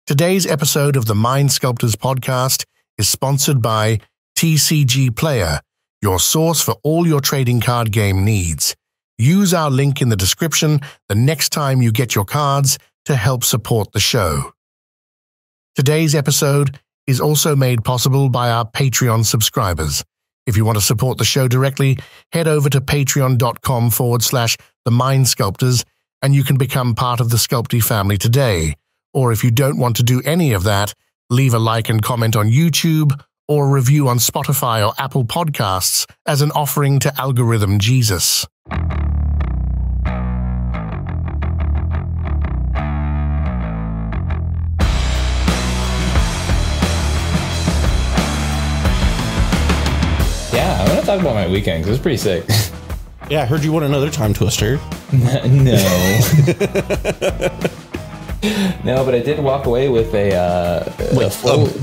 Today's episode of the Mind Sculptors podcast is sponsored by TCG Player, your source for all your trading card game needs. Use our link in the description the next time you get your cards to help support the show. Today's episode is also made possible by our Patreon subscribers. If you want to support the show directly, head over to patreon.com/the Mind Sculptors and you can become part of the SCULPTY family today. Or if you don't want to do any of that, leave a like and comment on YouTube or a review on Spotify or Apple Podcasts as an offering to Algorithm Jesus. Yeah, I want to talk about my weekend because it's pretty sick. Yeah, I heard you won another time twister. No. No, but I did walk away with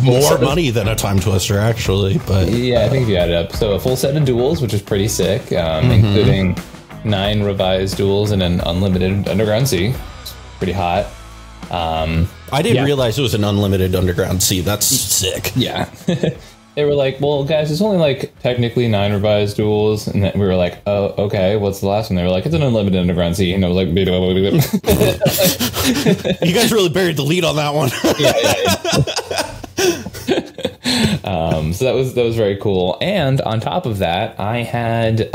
more money than a time twister, actually. But yeah, I think if you add it up, so a full set of duels, which is pretty sick, including 9 revised duels and an unlimited Underground Sea. It's pretty hot. I didn't realize it was an unlimited Underground Sea. That's sick. Yeah. They were like, well, guys, it's only like technically 9 revised duels. And then we were like, oh, okay, what's the last one? They were like, it's an unlimited Underground Sea. And I was like, you guys really buried the lead on that one. So that was very cool. And on top of that, I had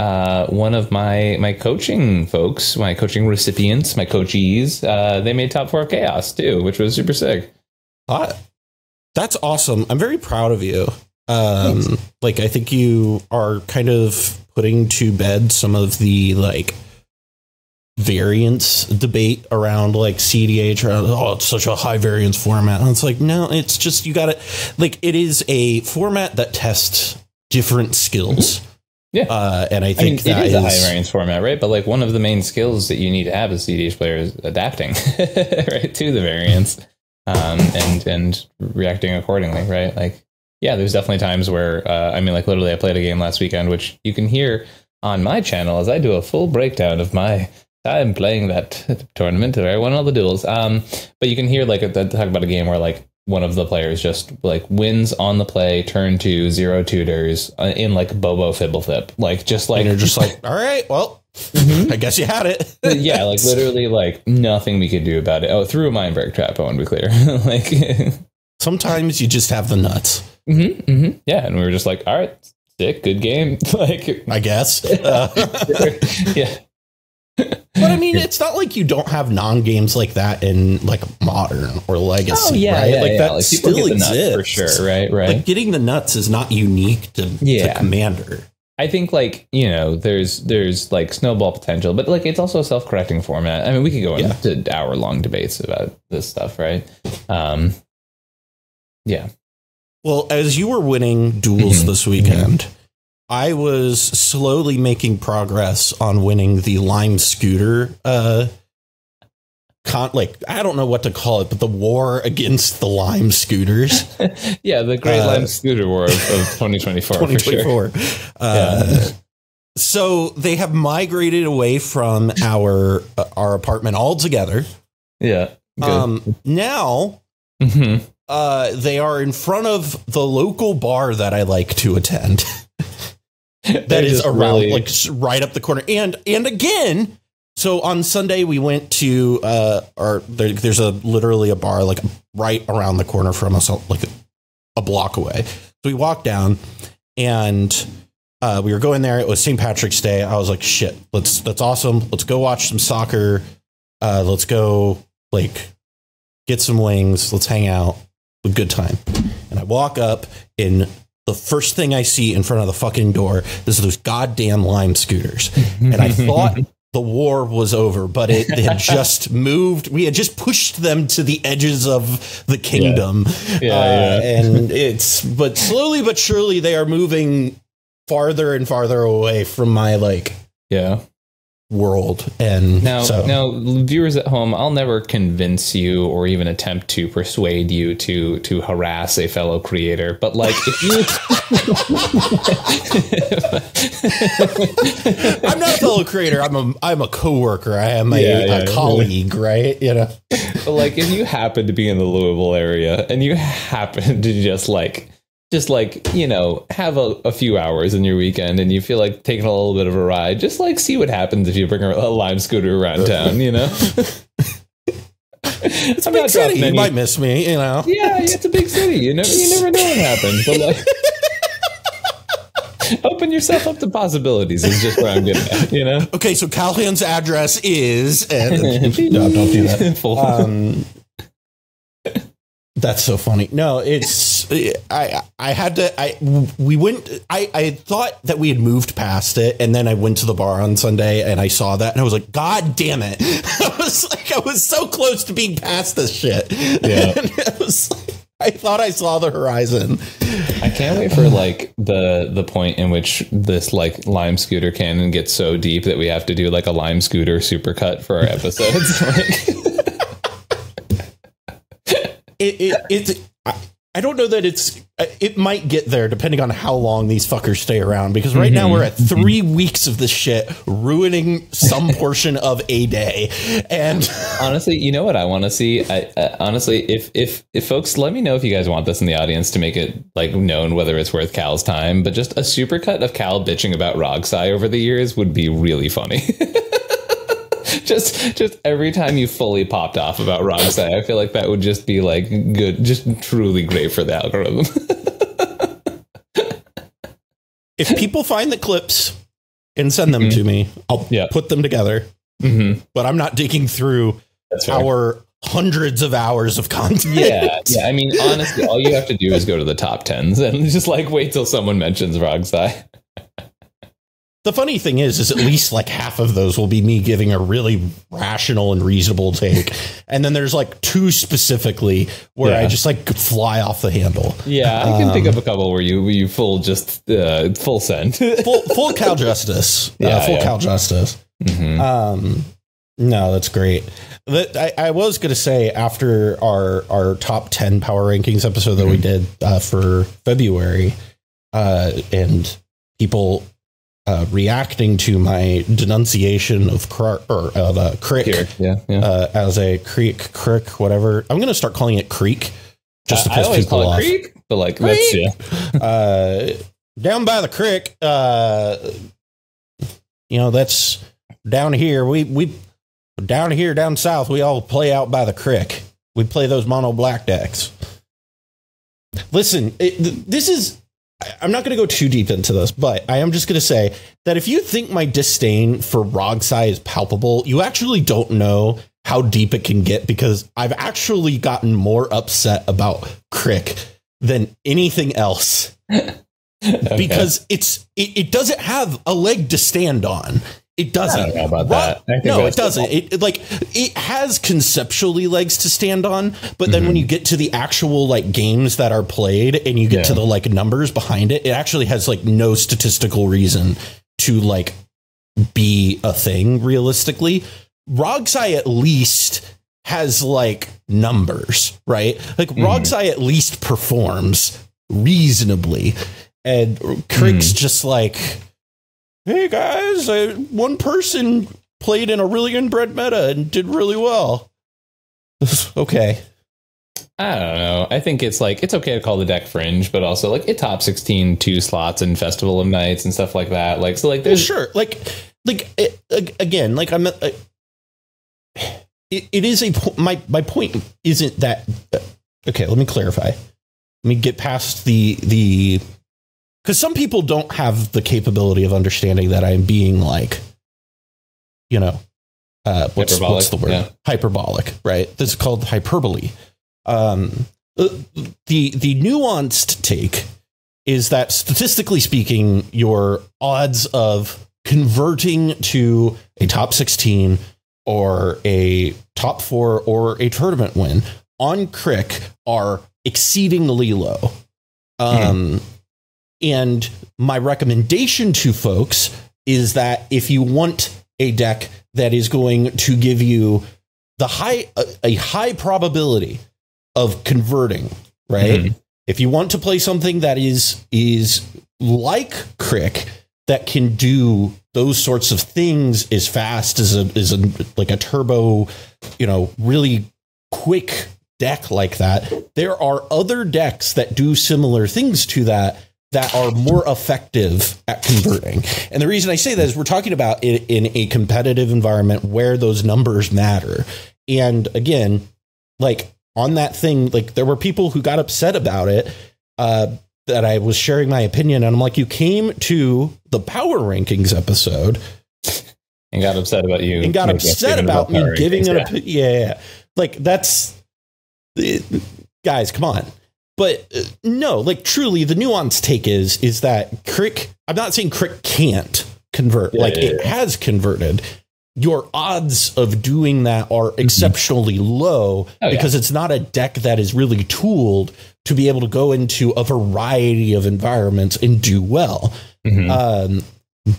one of my coaching folks, my coaching recipients, my coachees, they made top 4 of Chaos too, which was super sick. That's awesome. I'm very proud of you. Like, I think you are kind of putting to bed some of the like variance debate around like cEDH, around, oh, it's such a high variance format. And it's like, no, it's just, you got to, like, it is a format that tests different skills. Yeah. And I think that it is a high variance format, right? But like one of the main skills that you need to have as a cEDH player is adapting right to the variance, and reacting accordingly, right? Like, yeah, there's definitely times where, like literally I played a game last weekend, which you can hear on my channel as I do a full breakdown of my time playing that tournament where I won all the duels. But you can hear like talk about a game where like one of the players just like wins on the play, turn 2, 0 tutors in like Bobo Fibblethip. Like, just like, and you're just like, all right, well, I guess you had it. Yeah, like literally like nothing we could do about it. Oh, through a mind break trap, I want to be clear. Like, sometimes you just have the nuts. Yeah, and we were just like, all right, sick, good game. Like, I guess. Yeah. But I mean, it's not like you don't have non-games like that in like Modern or Legacy, right? Like that like, still exists for sure, right? Like getting the nuts is not unique to Commander. I think like, you know, there's like snowball potential, but like it's also a self-correcting format. I mean, we could go into hour-long debates about this stuff, right? Yeah. Well, as you were winning duels this weekend, I was slowly making progress on winning the Lime Scooter. I don't know what to call it, but the war against the Lime Scooters. Yeah, the Great Lime Scooter War of 2024. 2024. For sure. So they have migrated away from our apartment altogether. Yeah. Now. They are in front of the local bar that I like to attend. That is around really, like right up the corner. And again, so on Sunday we went to there's literally a bar like right around the corner from us, like a block away. So we walked down and we were going there. It was St. Patrick's Day. I was like, shit, that's awesome. Let's go watch some soccer. Let's go like get some wings. Let's hang out. A good time. And I walk up, and the first thing I see in front of the fucking door is those goddamn Lime Scooters. And I thought the war was over, but they had just moved. We had just pushed them to the edges of the kingdom. And but slowly but surely they are moving farther and farther away from my world. And now viewers at home, I'll never convince you or even attempt to persuade you to harass a fellow creator, but like if you I'm not a fellow creator, I'm a coworker, I am a colleague, right? You know, but like if you happen to be in the Louisville area and you happen to just like you know, have a few hours in your weekend and you feel like taking a little bit of a ride, just like see what happens if you bring a Lime scooter around town, you know. It's a big city. You might miss me, you know. Yeah, it's a big city. You never know what happens. But like, open yourself up to possibilities is just where I'm getting at, you know. Okay, so Callahan's address is no, don't do that. That's so funny. No, it's I thought that we had moved past it, and then I went to the bar on Sunday and I saw that and I was like, God damn it. I was so close to being past this shit. Yeah. I thought I saw the horizon. I can't wait for like the point in which this like Lime scooter canon gets so deep that we have to do like a Lime scooter supercut for our episodes. I don't know that it might get there depending on how long these fuckers stay around, because right now we're at 3 weeks of this shit ruining some portion of a day. And honestly, you know what I want to see? Honestly, if folks, let me know if you guys want this in the audience to make it like known whether it's worth Cal's time, but just a supercut of Cal bitching about Rogsai over the years would be really funny. Just every time you fully popped off about Rogsai, I feel like that would just be like good, just truly great for the algorithm. If people find the clips and send them to me, I'll put them together. But I'm not digging through our hundreds of hours of content. Yeah. I mean, honestly, all you have to do is go to the top 10s and just like wait till someone mentions Rogsai. The funny thing is at least like half of those will be me giving a really rational and reasonable take. And then there's like 2 specifically where I just like fly off the handle. Yeah, I can think of a couple where you full send. full Cal justice. Cal justice. No, that's great. I was going to say after our top 10 power rankings episode that we did for February and people reacting to my denunciation of crick as a crick, whatever. I'm going to start calling it creek just to piss people off. Creek, but like creek? That's down by the creek. You know, that's down here. We down here down south. We all play out by the creek. We play those mono black decks. Listen, this is. I'm not going to go too deep into this, but I am just going to say that if you think my disdain for Rogsai is palpable, you actually don't know how deep it can get, because I've actually gotten more upset about Crick than anything else. Because it doesn't have a leg to stand on. It doesn't. I don't know about that. No, it doesn't. It has conceptually legs to stand on, but then when you get to the actual like games that are played and you get to the like numbers behind it, it actually has like no statistical reason to like be a thing realistically. Rogsai at least has like numbers, right? Like Rogsai at least performs reasonably, and Crick's just like, hey guys, one person played in a really inbred meta and did really well. Okay. I don't know. I think it's like, it's okay to call the deck fringe, but also like it top 16 2 slots in Festival of Nights and stuff like that. Like, so like there's again, like I'm it is my point isn't that okay, let me clarify. Let me get past the because some people don't have the capability of understanding that I'm being like, you know, what's the word? Yeah. Hyperbolic, right? This is called hyperbole. The nuanced take is that statistically speaking, your odds of converting to a top 16 or a top 4 or a tournament win on Crick are exceedingly low. And my recommendation to folks is that if you want a deck that is going to give you a high probability of converting, right? Mm-hmm. If you want to play something that is like Crick, that can do those sorts of things as fast as like a turbo, really quick deck like that, there are other decks that do similar things to that are more effective at converting. And the reason I say that is we're talking about it in a competitive environment where those numbers matter. And again, like on that thing, like there were people who got upset about it, that I was sharing my opinion. And I'm like, you came to the power rankings episode and got upset about you. And got upset about me giving an opinion. Yeah. Like that's, guys, come on. But no, like truly the nuanced take is that Crick, I'm not saying Crick can't convert. It has converted. Your odds of doing that are exceptionally low because it's not a deck that is really tooled to be able to go into a variety of environments and do well.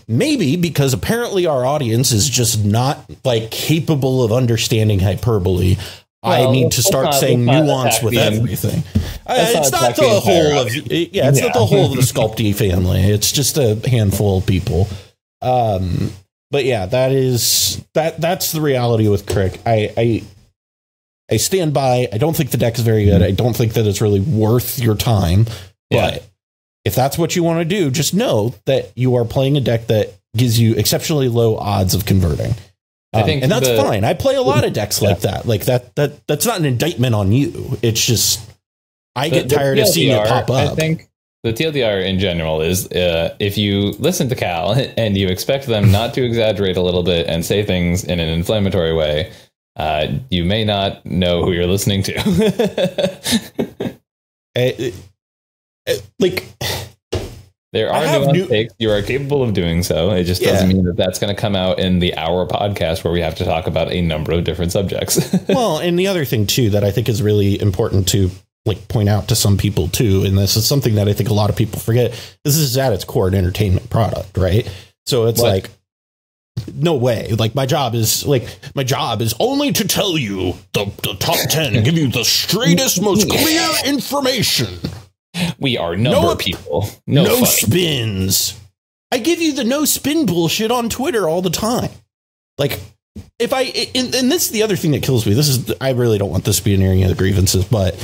Maybe because apparently our audience is just not like capable of understanding hyperbole. Well, I need to start saying nuance with everything. It's not the whole of it's not the whole of the SCULPTY family. It's just a handful of people. But yeah, that's the reality with Crick. I stand by. I don't think the deck is very good. I don't think that it's really worth your time. But if that's what you want to do, just know that you are playing a deck that gives you exceptionally low odds of converting. I think and that's fine. I play a lot of decks like that. Like that's not an indictment on you. It's just I get tired of seeing it pop up. I think the TLDR in general is if you listen to Cal and you expect them not to exaggerate a little bit and say things in an inflammatory way, you may not know who you're listening to. There are nuanced takes. You are capable of doing so. It just doesn't mean that that's going to come out in the hour podcast where we have to talk about a number of different subjects. Well, and the other thing too that I think is really important to like point out to some people too, and this is something that I think a lot of people forget. This is at its core an entertainment product, right? So it's like, no way. Like my job is only to tell you the top 10 and give you the straightest, most clear information. We are number people. No spins. I give you the no spin bullshit on Twitter all the time. Like if and this is the other thing that kills me. I really don't want this to be an area of the grievances, but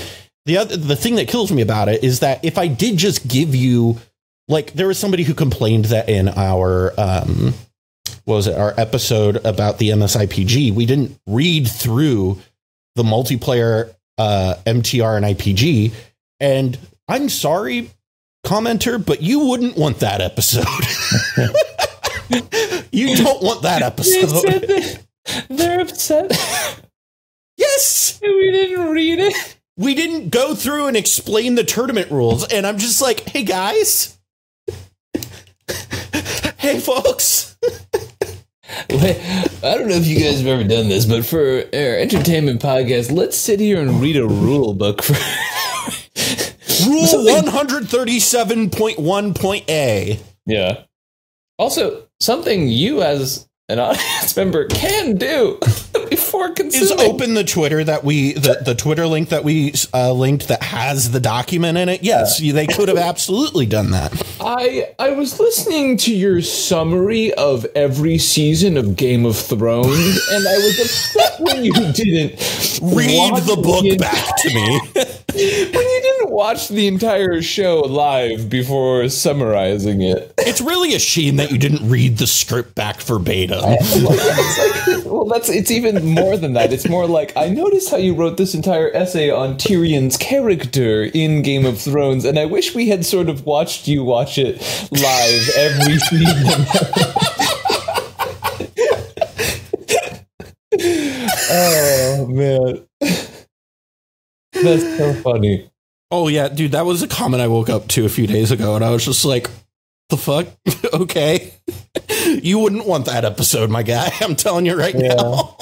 the thing that kills me about it is that if I did just give you, like, there was somebody who complained that in our our episode about the MSIPG, we didn't read through the multiplayer MTR and IPG, and I'm sorry, commenter, but you wouldn't want that episode. You don't want that episode. They're upset. Yes. We didn't read it. We didn't go through and explain the tournament rules. And I'm just like, hey, guys. Hey, folks. I don't know if you guys have ever done this, but for our entertainment podcast, let's sit here and read a rule book for... Rule 137.1.A. Yeah. Also, something you as an audience member can do before consuming is open the Twitter that the Twitter link that we linked that has the document in it. Yes, they could have absolutely done that. I was listening to your summary of every season of Game of Thrones, and I was upset when you didn't read the book back to me. When you didn't watch the entire show live before summarizing it. It's really a shame that you didn't read the script back verbatim. It's even more than that. It's more like, I noticed how you wrote this entire essay on Tyrion's character in Game of Thrones, and I wish we had sort of watched you watch it live every season. Oh, man. That's so funny. Oh, yeah, dude, that was a comment I woke up to a few days ago, and I was just like, the fuck? Okay. You wouldn't want that episode, my guy. I'm telling you right now.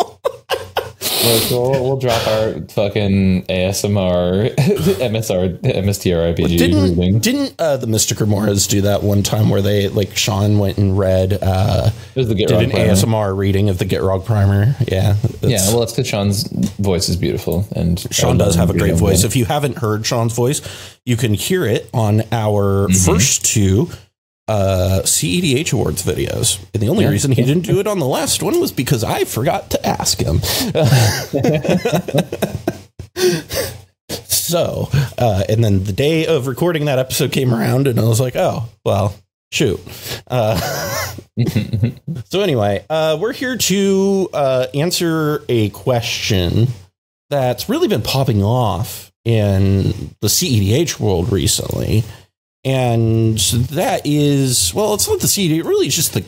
We'll drop our fucking ASMR, MSTR RPG reading. Didn't the Mystic Remoras do that one time where they, like, Sean went and read, did an ASMR reading of the Gitrog Primer? Yeah. Well, it's because Sean's voice is beautiful. And Sean does have a great voice. If you haven't heard Sean's voice, you can hear it on our first two cEDH Awards videos. And the only reason he didn't do it on the last one was because I forgot to ask him. So, and then the day of recording that episode came around and I was like, oh, well, shoot. So anyway, we're here to answer a question that's really been popping off in the cEDH world recently. And that is, well, it's not the cEDH, really, it's just the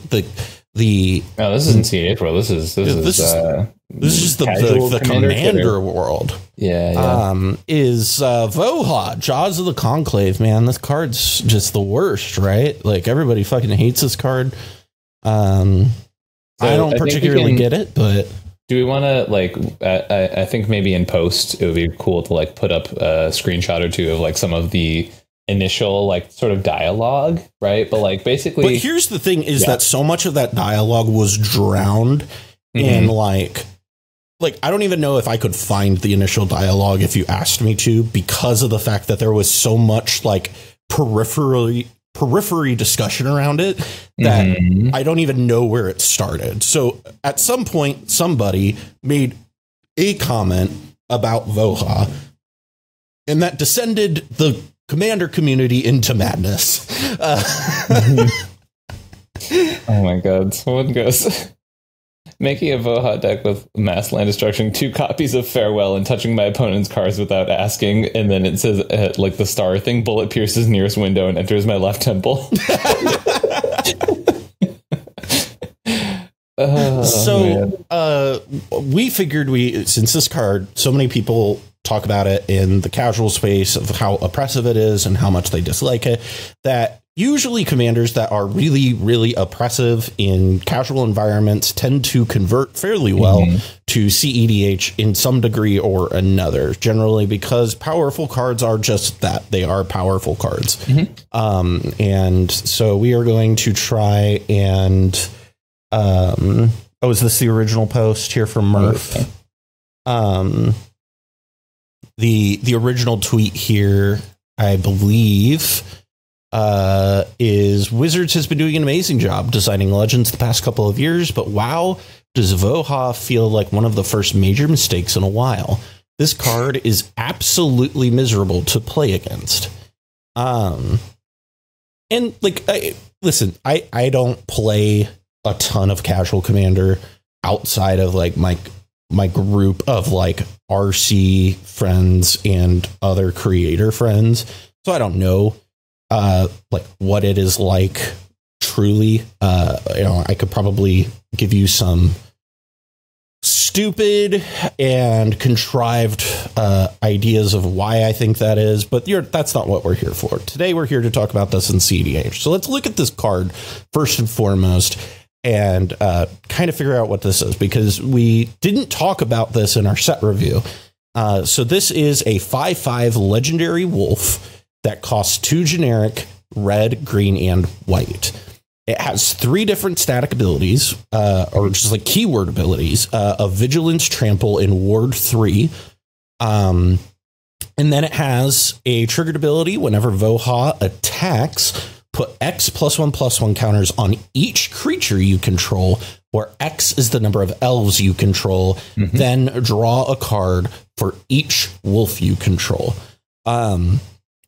no, this isn't cEDH world. This is just the commander world. Yeah. Is Voja, Jaws of the Conclave, man. This card's just the worst, right? Like, everybody fucking hates this card. I don't particularly get it, but do we want to, like, I think maybe in post it would be cool to, like, put up a screenshot or two of, like, some of the initial, like, sort of dialogue, right? But, like, basically, but here's the thing is that so much of that dialogue was drowned in like I don't even know if I could find the initial dialogue if you asked me to, because of the fact that there was so much, like, periphery discussion around it that I don't even know where it started. So at some point somebody made a comment about Voja, and that descended the Commander community into madness. Oh my god, someone goes, making a Voja deck with mass land destruction, 2 copies of Farewell, and touching my opponent's cards without asking, and then it says, like, the star thing, bullet pierces nearest window and enters my left temple. We figured since this card, so many people talk about it in the casual space of how oppressive it is and how much they dislike it, that usually commanders that are really, really oppressive in casual environments tend to convert fairly well to cEDH in some degree or another, generally because powerful cards are just that. They are powerful cards. And so we are going to try and is this the original post here from Murph? The original tweet here, I believe, is Wizards has been doing an amazing job designing Legends the past couple of years, but wow, does Voja feel like one of the first major mistakes in a while. This card is absolutely miserable to play against. And, like, listen, I don't play a ton of casual Commander outside of, like, my group of, like, RC friends and other creator friends. So I don't know, like, what it is like truly. I could probably give you some stupid and contrived ideas of why I think that is, but that's not what we're here for. Today, we're here to talk about this in cEDH. So let's look at this card first and foremost and kind of figure out what this is, because we didn't talk about this in our set review. So this is a 5/5 legendary wolf that costs 2 generic red, green, and white. It has 3 different static abilities, or just like keyword abilities, of Vigilance, Trample, and Ward 3. And then it has a triggered ability whenever Voja attacks. Put X +1/+1 counters on each creature you control, where X is the number of elves you control. Then draw a card for each wolf you control.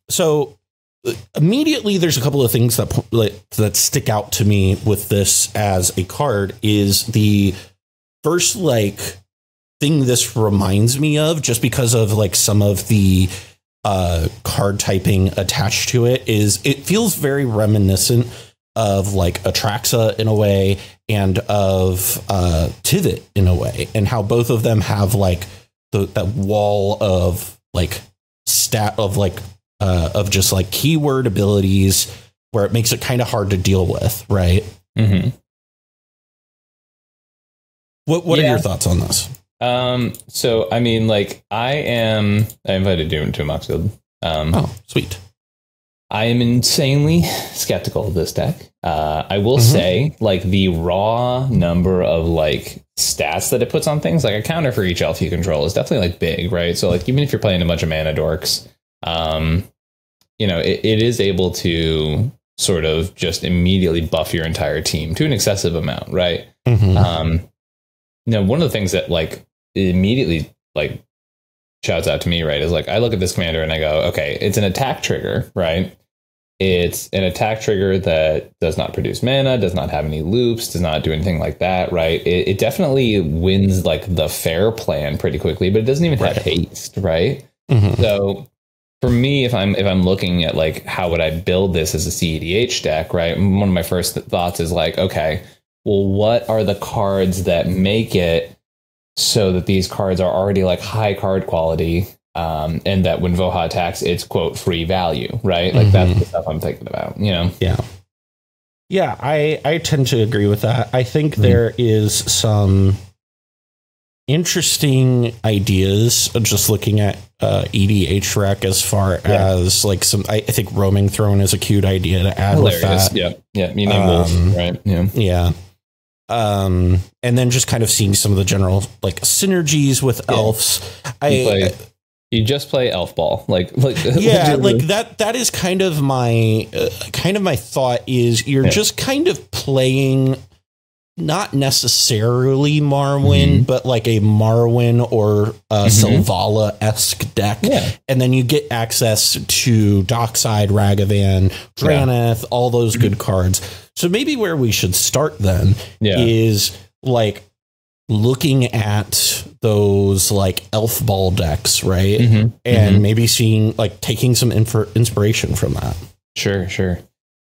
So immediately, there's a couple of things that stick out to me with this as a card. Is the first, like, thing this reminds me of, just because of, like, some of the card typing attached to it, is it feels very reminiscent of, like, Atraxa in a way, and of Tivit in a way, and how both of them have, like, that wall of, like, of just, like, keyword abilities where it makes it kind of hard to deal with, right? What are your thoughts on this? So I mean, like, I invited you into a Mox Field. Oh, sweet. I am insanely skeptical of this deck. I will say, like, the raw number of like stats that it puts on things, like a counter for each elf you control, is definitely like big, right? So like, even if you're playing a bunch of mana dorks, you know, it is able to sort of just immediately buff your entire team to an excessive amount, right? You know, one of the things that like immediately like shouts out to me, right, is like, I look at this commander and I go, okay, it's an attack trigger, right? It's an attack trigger that does not produce mana, does not have any loops, does not do anything like that, right? It definitely wins like the fair plan pretty quickly, but it doesn't even have haste, right? So for me, if I'm looking at like, how would I build this as a cEDH deck, right? One of my first thoughts is like, okay, well, what are the cards that make it so that these cards are already like high card quality, and that when Voja attacks, it's quote free value, right? Like that's the stuff I'm thinking about, you know? Yeah, I tend to agree with that. I think there is some interesting ideas just looking at EDH rec as far as like some, I think roaming throne is a cute idea to add with that. Yeah. You name Wolf, right? Yeah. And then just kind of seeing some of the general like synergies with elves. You just play elf ball, like yeah, like that is kind of my thought is you're just kind of playing not necessarily Marwyn, but like a Marwyn or Selvala-esque deck. And then you get access to Dockside, Ragavan, Draneth, all those good cards. So maybe where we should start then is like looking at those like elf ball decks, right? And maybe seeing like taking some inspiration from that. Sure.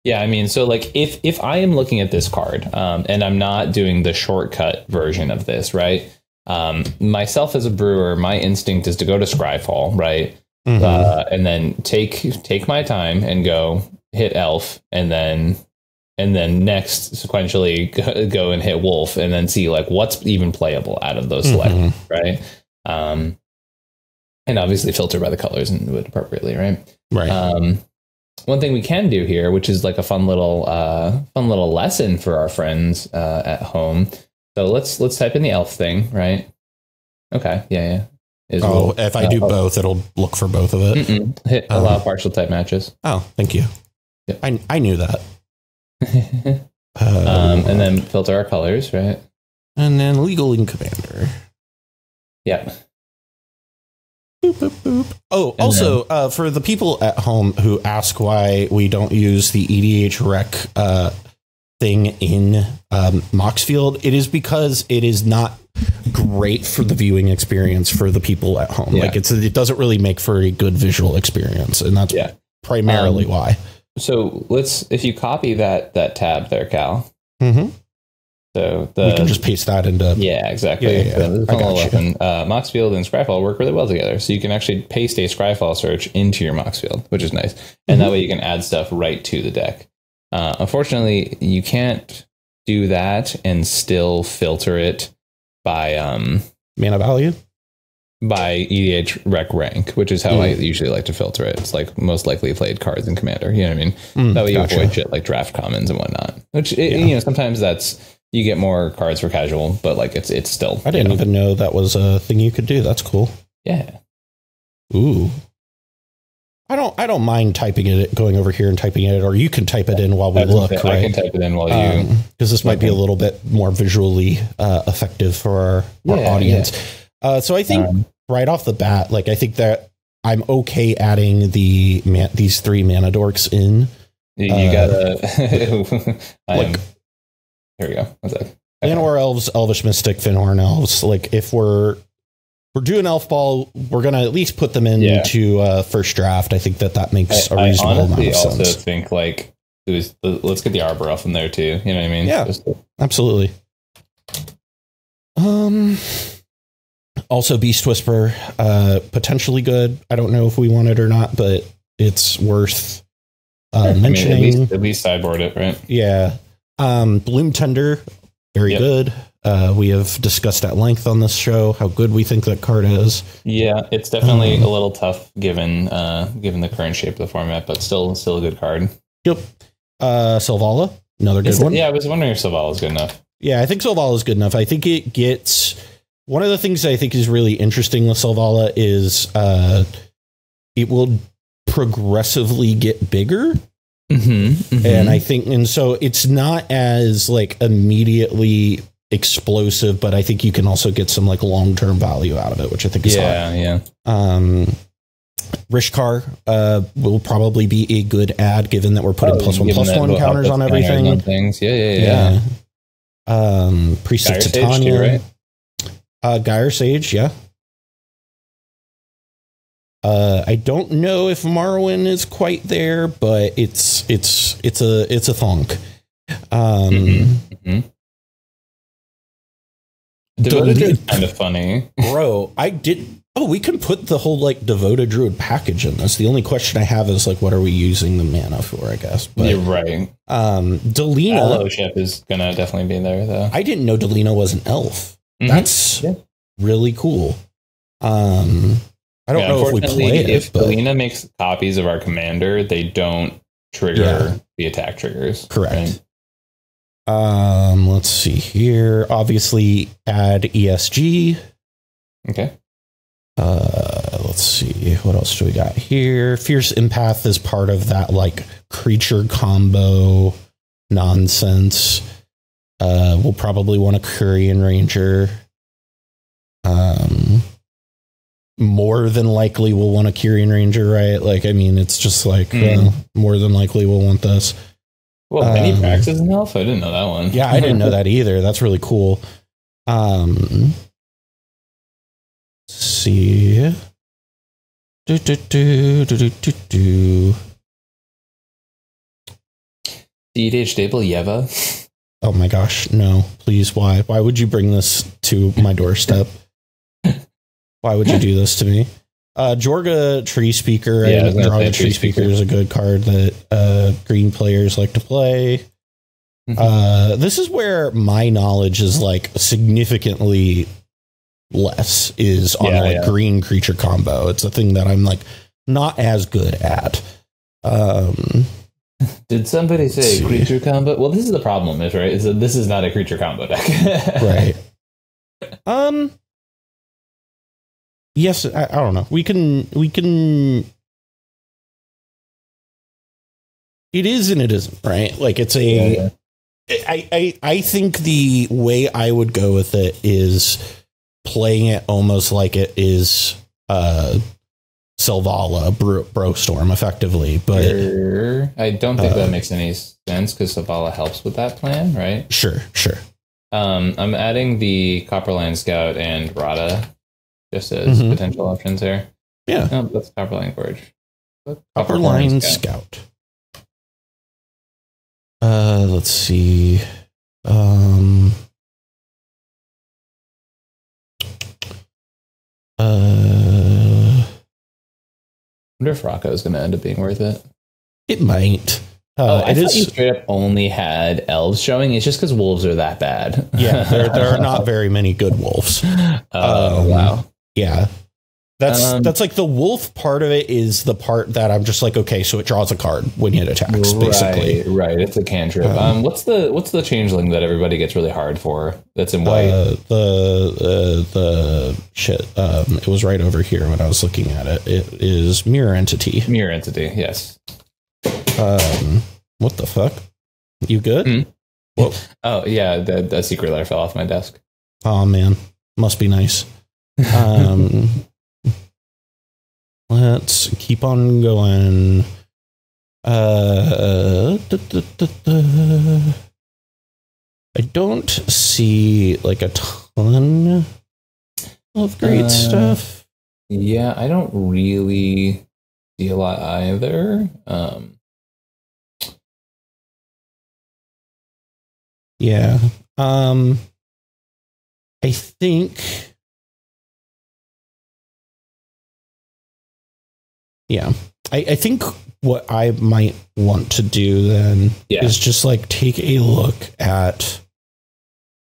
Yeah, I mean, so like if I am looking at this card, and I'm not doing the shortcut version of this, right? Myself as a brewer, my instinct is to go to Scryfall, right? And then take my time and go hit elf, and then next sequentially go and hit wolf, and then see like what's even playable out of those selections, right? And obviously filter by the colors and do it appropriately, right? One thing we can do here, which is like a fun little lesson for our friends at home. So let's type in the elf thing, right? Okay, yeah. If I do both, it'll look for both of it. Hit allow partial type matches. Oh, thank you. Yep. I knew that. And then filter our colors, right? And then legal in commander. Yeah. Boop, boop, boop. Oh, also, for the people at home who ask why we don't use the EDH rec thing in Moxfield, it is because it is not great for the viewing experience for the people at home. Like it doesn't really make for a good visual experience, and that's primarily why. So if you copy that tab there, Cal. So we can just paste that into exactly. Moxfield and Scryfall work really well together. So you can actually paste a Scryfall search into your Moxfield, which is nice. And that way you can add stuff right to the deck. Unfortunately, you can't do that and still filter it by mana value, by EDH rec rank, which is how I usually like to filter it. It's like most likely played cards in Commander. You know what I mean? That way you avoid shit like draft commons and whatnot. Which you know, sometimes you get more cards for casual, but like it's still. I didn't even know that was a thing you could do. That's cool. Yeah. Ooh. I don't mind typing it, going over here and typing it, or you can type it in while we look. Right? I can type it in while you, because this might be a little bit more visually effective for our audience. So I think right off the bat, like I think that I'm okay adding these three mana dorks in. You gotta like. Here we go. What's that? Llanowar Elves, Elvish Mystic, Finhorn Elves. Like if we're doing Elf Ball, we're gonna at least put them into first draft. I think that makes a reasonable amount of sense. I also think like let's get the Arbor Elf in there too. You know what I mean? Yeah, absolutely. Also, Beast Whisper, potentially good. I don't know if we want it or not, but it's worth mentioning. At least sideboard it, right? Yeah. Bloom Tender, very good. We have discussed at length on this show how good we think that card is. Yeah, it's definitely a little tough given the current shape of the format, but still a good card. Yep. Selvala, another good one. Yeah, I was wondering if Selvala is good enough. Yeah, I think Selvala is good enough. I think it gets... One of the things I think is really interesting with Selvala is it will progressively get bigger. And I think... And so it's not as, like, immediately explosive, but I think you can also get some, like, long-term value out of it, which I think is hot. Yeah. Rishkar will probably be a good ad, given that we're putting +1/+1 counters on everything. On things. Yeah. Priest of Gyre Sage Titania, too, right? Gyre Sage, yeah. I don't know if Marwyn is quite there, but it's a thonk. Devoted Druid is kind of funny, bro. We can put the whole like Devoted Druid package in this. The only question I have is like, what are we using the mana for? I guess. But, you're right. Delina Fellowship is gonna definitely be there, though. I didn't know Delina was an elf. That's really cool. I don't know if we play it. If Delina makes copies of our commander, they don't trigger the attack triggers. Correct. Right? Let's see here. Obviously, add ESG. Okay. Let's see. What else do we got here? Fierce Empath is part of that like creature combo nonsense. We'll probably want a Curian Ranger. More than likely we'll want a Curian Ranger, right? Like, I mean, it's just like more than likely we'll want this. Well, Benny Prax is an elf? I didn't know that one. Yeah, I didn't know that either. That's really cool. Let's see. cEDH stable Yeva? Oh my gosh, no. Please, why? Why would you bring this to my doorstep? Why would you do this to me? Jorga Tree Speaker. Yeah, Jorga Tree Speaker is a good card that green players like to play. This is where my knowledge is like significantly less is on green creature combo. It's a thing that I'm like not as good at. Did somebody say creature combo? Well, this is the problem, is right? Is that this is not a creature combo deck, right? Yes, I don't know. We can. It is and it isn't, right? Like it's a. I think the way I would go with it is playing it almost like it is Selvala Brostorm effectively, but I don't think that makes any sense because Selvala helps with that plan, right? Sure. I'm adding the Copperline Scout and Rada just as potential options here. Yeah, no, that's Copperline Forge. Copperline Scout. Let's see. I wonder if Rocco is going to end up being worth it. It might. I thought you straight up only had elves showing. It's just because wolves are that bad. Yeah, there are not very many good wolves. Wow. Yeah. That's like the wolf part of it is the part that I'm just like, okay, so it draws a card when it attacks, basically. Right. It's a cantrip. What's the changeling that everybody gets really hard for that's in white? The shit. It was right over here when I was looking at it. It is Mirror Entity. Mirror Entity, yes. What the fuck? You good? Whoa. Oh, yeah, the secret letter fell off my desk. Oh, man. Must be nice. Let's keep on going. I don't see like a ton of great stuff. Yeah, I don't really see a lot either. Yeah. I think. Yeah. I think what I might want to do then is just like take a look at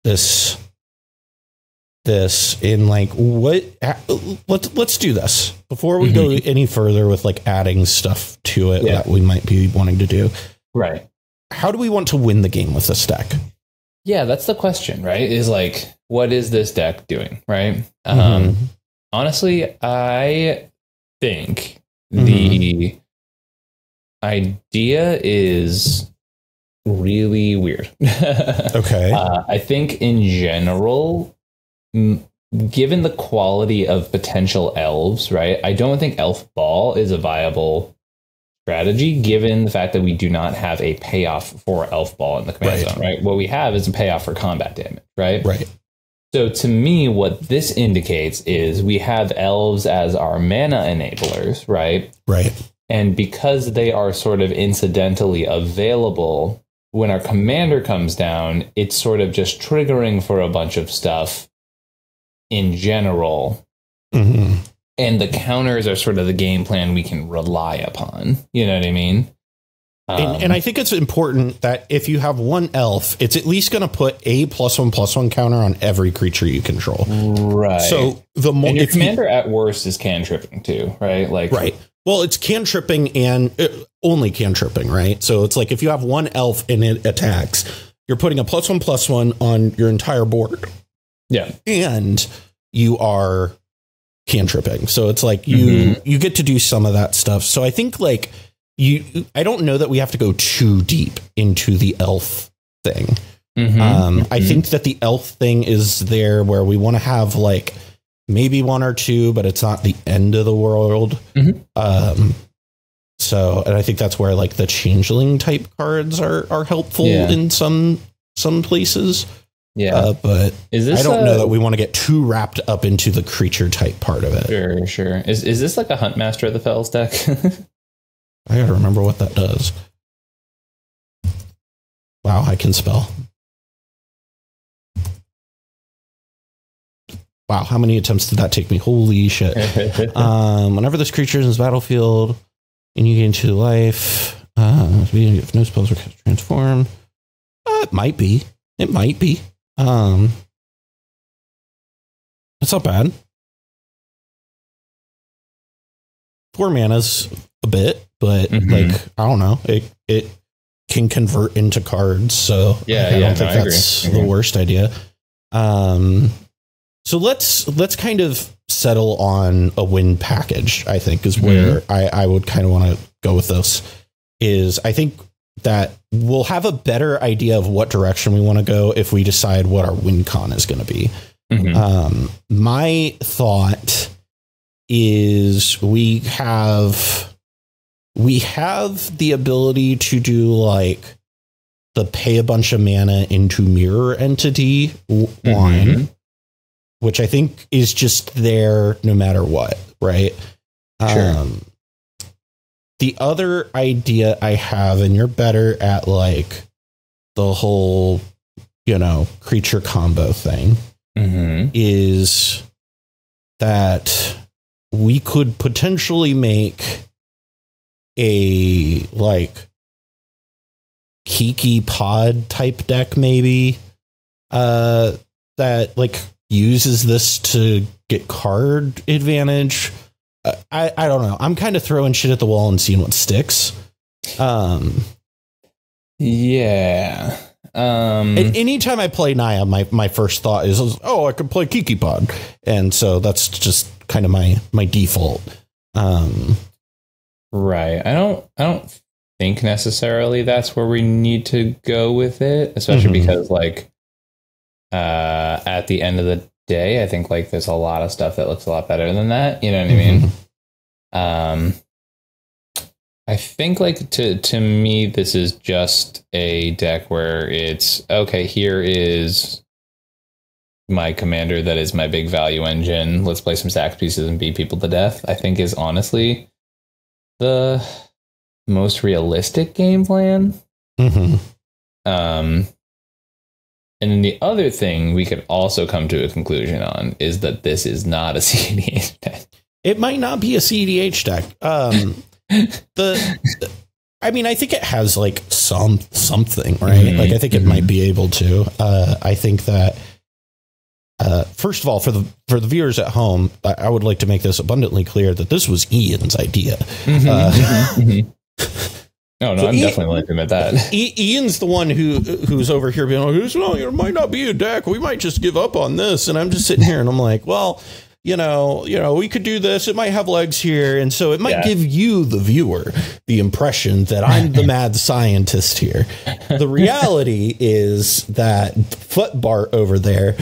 this this in like let's do this before we go any further with like adding stuff to it that we might be wanting to do. Right. How do we want to win the game with this deck? Yeah, that's the question, right? Is like, what is this deck doing, right? Honestly, I think the idea is really weird. Okay. I think in general, given the quality of potential elves, right? I don't think Elf Ball is a viable strategy, given the fact that we do not have a payoff for Elf Ball in the command zone, right? What we have is a payoff for combat damage, right? Right. So to me, what this indicates is we have elves as our mana enablers, right? Right. And because they are sort of incidentally available, when our commander comes down, it's sort of just triggering for a bunch of stuff in general. And the counters are sort of the game plan we can rely upon. You know what I mean? And I think it's important that if you have one elf, it's at least going to put a +1/+1 counter on every creature you control. Right. So the more your commander at worst is cantripping too, right? Like, right. Well, it's cantripping and only cantripping, right? So it's like if you have one elf and it attacks, you're putting a +1/+1 on your entire board. Yeah. And you are cantripping. So it's like you get to do some of that stuff. So I think like I don't know that we have to go too deep into the elf thing. I think that the elf thing is there where we want to have like maybe one or two, but it's not the end of the world. So, and I think that's where like the changeling type cards are helpful in some places. Yeah, but is this I don't know that we want to get too wrapped up into the creature type part of it. Sure. Is this like a Hunt Master of the Fells deck? I gotta remember what that does. Wow, I can spell. Wow, how many attempts did that take me? Holy shit. Whenever this creature is in this battlefield and you get into life, if no spells are cast transform. It might be. It's not bad. 4 mana's a bit, but like I don't know, it can convert into cards, so I don't think that's the worst idea. So let's kind of settle on a win package. I think is where I would kind of want to go with this. Is I think that we'll have a better idea of what direction we want to go if we decide what our win con is going to be. My thought is we have the ability to do like the pay a bunch of mana into mirror entity line, which I think is just there no matter what, right? Sure. The other idea I have, and you're better at like the whole, creature combo thing, is that we could potentially make a like Kiki pod type deck, maybe that like uses this to get card advantage. I don't know. I'm kind of throwing shit at the wall and seeing what sticks. Yeah. Anytime I play Naya, my first thought is, I could play Kiki Pod. And so that's just kind of my default. Right. I don't think necessarily that's where we need to go with it, especially because like at the end of the day, I think like there's a lot of stuff that looks a lot better than that. You know what I mean? I think like to me, this is just a deck where it's okay. Here is my commander that is my big value engine. Let's play some sack pieces and beat people to death. I think is honestly the most realistic game plan. And then the other thing we could also come to a conclusion on is that this is not a cEDH deck. It might not be a cEDH deck. I mean, I think it has like something, right? Like I think it might be able to. I think that first of all, for the viewers at home, I would like to make this abundantly clear that this was Ian's idea. No, I'm definitely willing to admit that. Ian's the one who's over here being like, well, it might not be a deck. We might just give up on this. And I'm just sitting here and I'm like, well, you know, we could do this. It might have legs here. And so it might give you, the viewer, the impression that I'm the mad scientist here. The reality is that Footbart over there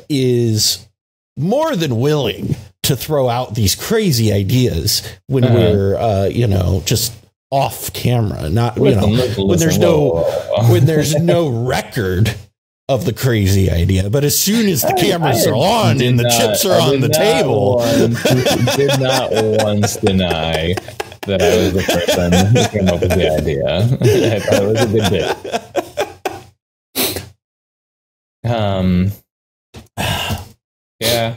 is more than willing to throw out these crazy ideas when we're, just off camera, not when there's no record of the crazy idea. But as soon as the cameras are on and the chips are on the table, did not once deny that I was the person who came up with the idea. I thought it was a good bit. Yeah.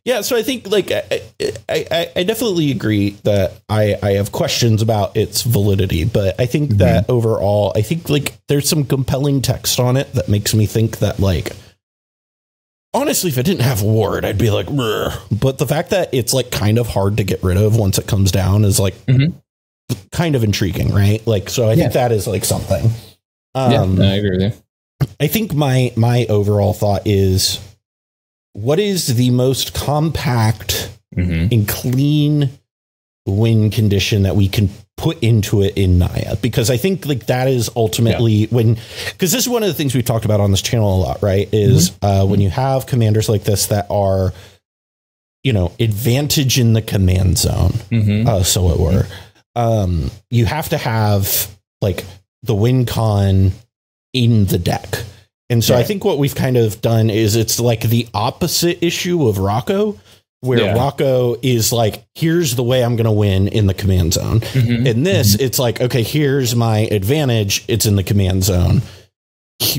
Yeah, so I think like I definitely agree that I have questions about its validity, but I think that overall, I think like there's some compelling text on it that makes me think that like, honestly, if it didn't have Ward, I'd be like, "Rrr." But the fact that it's like kind of hard to get rid of once it comes down is like kind of intriguing, right? Like, so I think that is like something. I agree with you. I think my overall thought is, what is the most compact and clean win condition that we can put into it in Naya? Because I think like that is ultimately because this is one of the things we've talked about on this channel a lot, right? Is when you have commanders like this that are, advantage in the command zone, so it were, you have to have like the win con in the deck. And so I think what we've kind of done is it's like the opposite issue of Rocco, where Rocco is like, here's the way I'm going to win in the command zone. In this, it's like, okay, here's my advantage. It's in the command zone.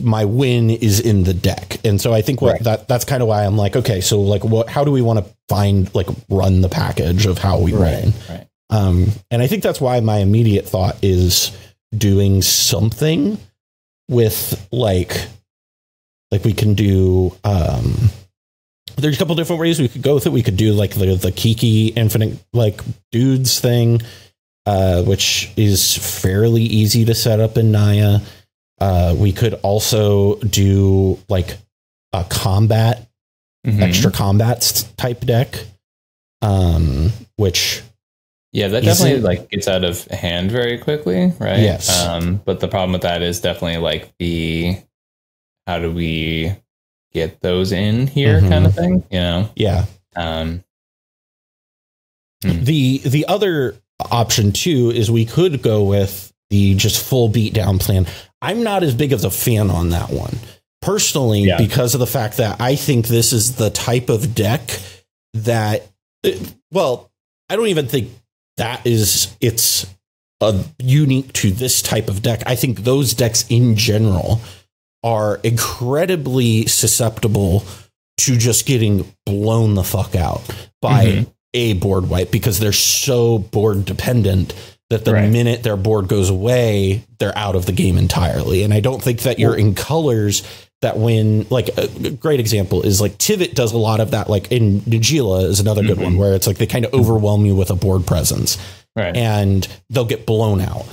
My win is in the deck. And so I think that's kind of why I'm like, okay, so like how do we want to run the package of how we win? Right. And I think that's why my immediate thought is doing something with like we can do, there's a couple different ways we could go with it. We could do like the Kiki infinite like dudes thing, which is fairly easy to set up in Naya. We could also do like a combat, extra combats type deck, which that definitely like gets out of hand very quickly, right? Yes. But the problem with that is definitely like how do we get those in here kind of thing, Yeah. The other option too is we could go with the just full beatdown plan. I'm not as big of a fan on that one personally, because of the fact that I think this is the type of deck that, well, I don't even think it's unique to this type of deck. I think those decks in general are incredibly susceptible to just getting blown the fuck out by a board wipe, because they're so board dependent that the minute their board goes away, they're out of the game entirely. And I don't think that you're in colors that when, like, a great example is like Tivit does a lot of that, like in Nagila is another good one, where it's like they kind of overwhelm you with a board presence and they'll get blown out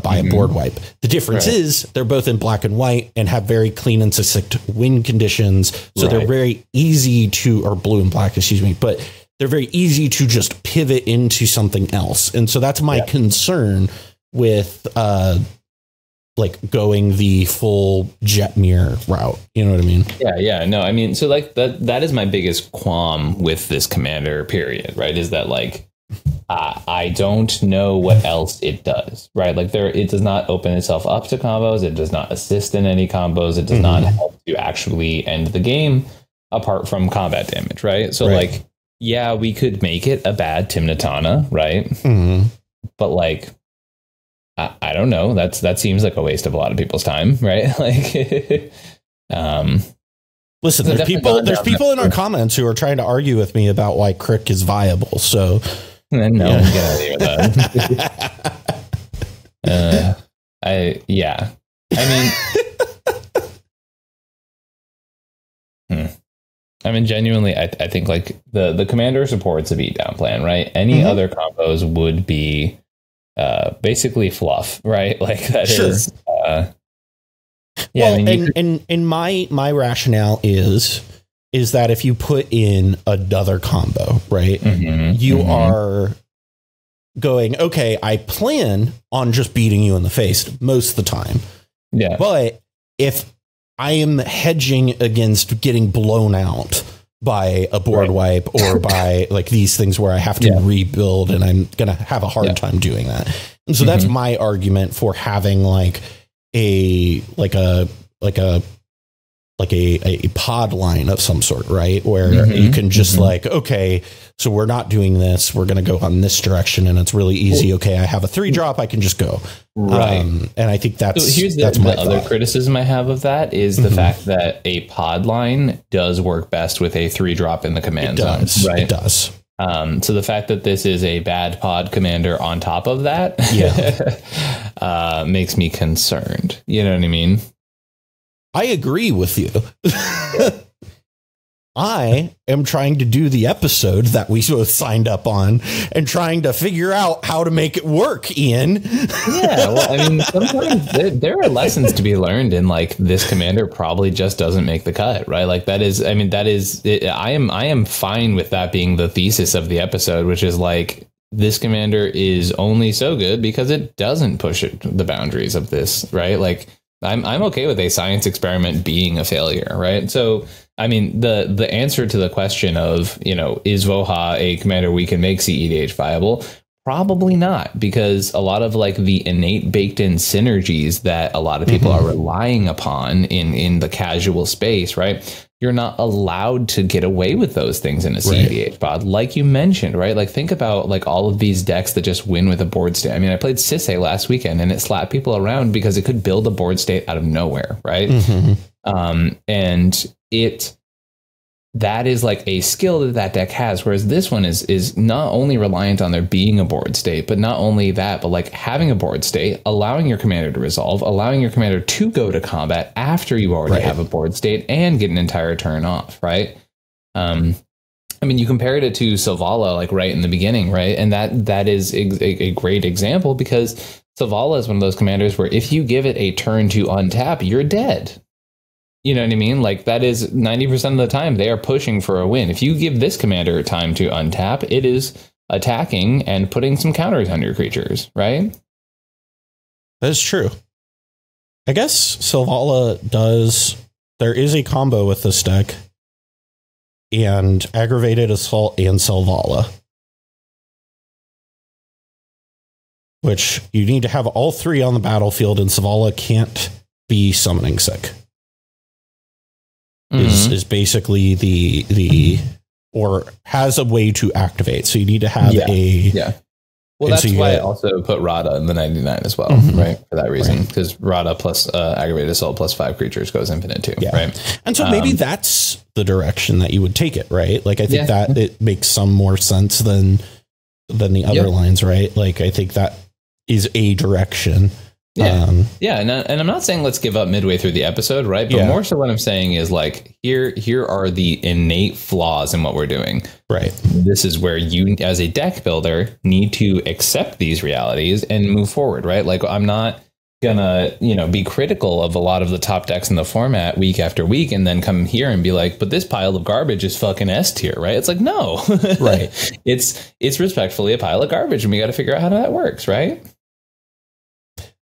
by a board wipe. The difference is they're both in black and white and have very clean and succinct win conditions. So they're very easy to, or blue and black, excuse me, but they're very easy to just pivot into something else. And so that's my concern with like going the full Jetmir route. You know what I mean? Yeah. No, I mean, so like that is my biggest qualm with this commander period, right? Is that like, I don't know what else it does, right? Like it does not open itself up to combos. It does not assist in any combos. It does not help to actually end the game apart from combat damage, right? So like, yeah, we could make it a bad Timnatana, right? But like, I don't know. That seems like a waste of a lot of people's time, right? Like, listen, there's people in our comments who are trying to argue with me about why Crick is viable. So get out of here with that. I mean, I mean, genuinely, I think like the commander supports a beatdown plan, right? Any other combos would be basically fluff, right? Like that is. Yeah, well, I mean, and my rationale is that if you put in another combo, right, you are going, okay, I plan on just beating you in the face most of the time. Yeah. But if I am hedging against getting blown out by a board wipe or by like these things where I have to rebuild and I'm going to have a hard time doing that. And so that's my argument for having like a pod line of some sort, right? Where you can just like, okay, so we're not doing this. We're going to go on this direction and it's really easy. Okay. I have a 3-drop. I can just go. Right. And I think that's, so here's that's the my other thought. criticism I have of that is the fact that a pod line does work best with a 3-drop in the command zone. Right. It does. So the fact that this is a bad pod commander on top of that makes me concerned. You know what I mean? I agree with you. I am trying to do the episode that we both signed up on and trying to figure out how to make it work, Ian. Yeah, well, I mean, sometimes there are lessons to be learned in like this commander probably just doesn't make the cut, right? Like that is, I mean, that is, I am fine with that being the thesis of the episode, which is like this commander is only so good because it doesn't push the boundaries of this, right? Like I'm okay with a science experiment being a failure, right? So, I mean, the answer to the question of, you know, is Voja a commander we can make cEDH viable? Probably not, because a lot of like the innate baked in synergies that a lot of people are relying upon in the casual space, right? You're not allowed to get away with those things in a cEDH pod, like you mentioned, right? Like think about like all of these decks that just win with a board state. I mean, I played Sisse last weekend and it slapped people around because it could build a board state out of nowhere, right? And that is like a skill that deck has, whereas this one is not only reliant on there being a board state, but not only that, but like having a board state, allowing your commander to resolve, allowing your commander to go to combat after you already have a board state and get an entire turn off, right? I mean, you compared it to Selvala like right in the beginning, right? And that is a great example because Selvala is one of those commanders where if you give it a turn to untap, you're dead. You know what I mean? Like that is 90% of the time they are pushing for a win. If you give this commander time to untap, it is attacking and putting some counters on your creatures, right? That is true. I guess Selvala does. There is a combo with this deck and Aggravated Assault and Selvala, which you need to have all three on the battlefield, and Selvala can't be summoning sick. Is basically the or has a way to activate. So you need to have Well, that's why I also put Rada in the 99 as well, right? For that reason, because Rada plus Aggravated Assault plus 5 creatures goes infinite too, right? And so maybe that's the direction that you would take it, right? Like I think that it makes some more sense than the other lines, right? Like I think that is a direction. And I'm not saying let's give up midway through the episode, right? But more so what I'm saying is like here are the innate flaws in what we're doing. Right. This is where you as a deck builder need to accept these realities and move forward, right? Like I'm not gonna, be critical of a lot of the top decks in the format week after week and then come here and be like, but this pile of garbage is fucking S tier, right? It's like, no. Right. It's respectfully a pile of garbage and we got to figure out how that works, right?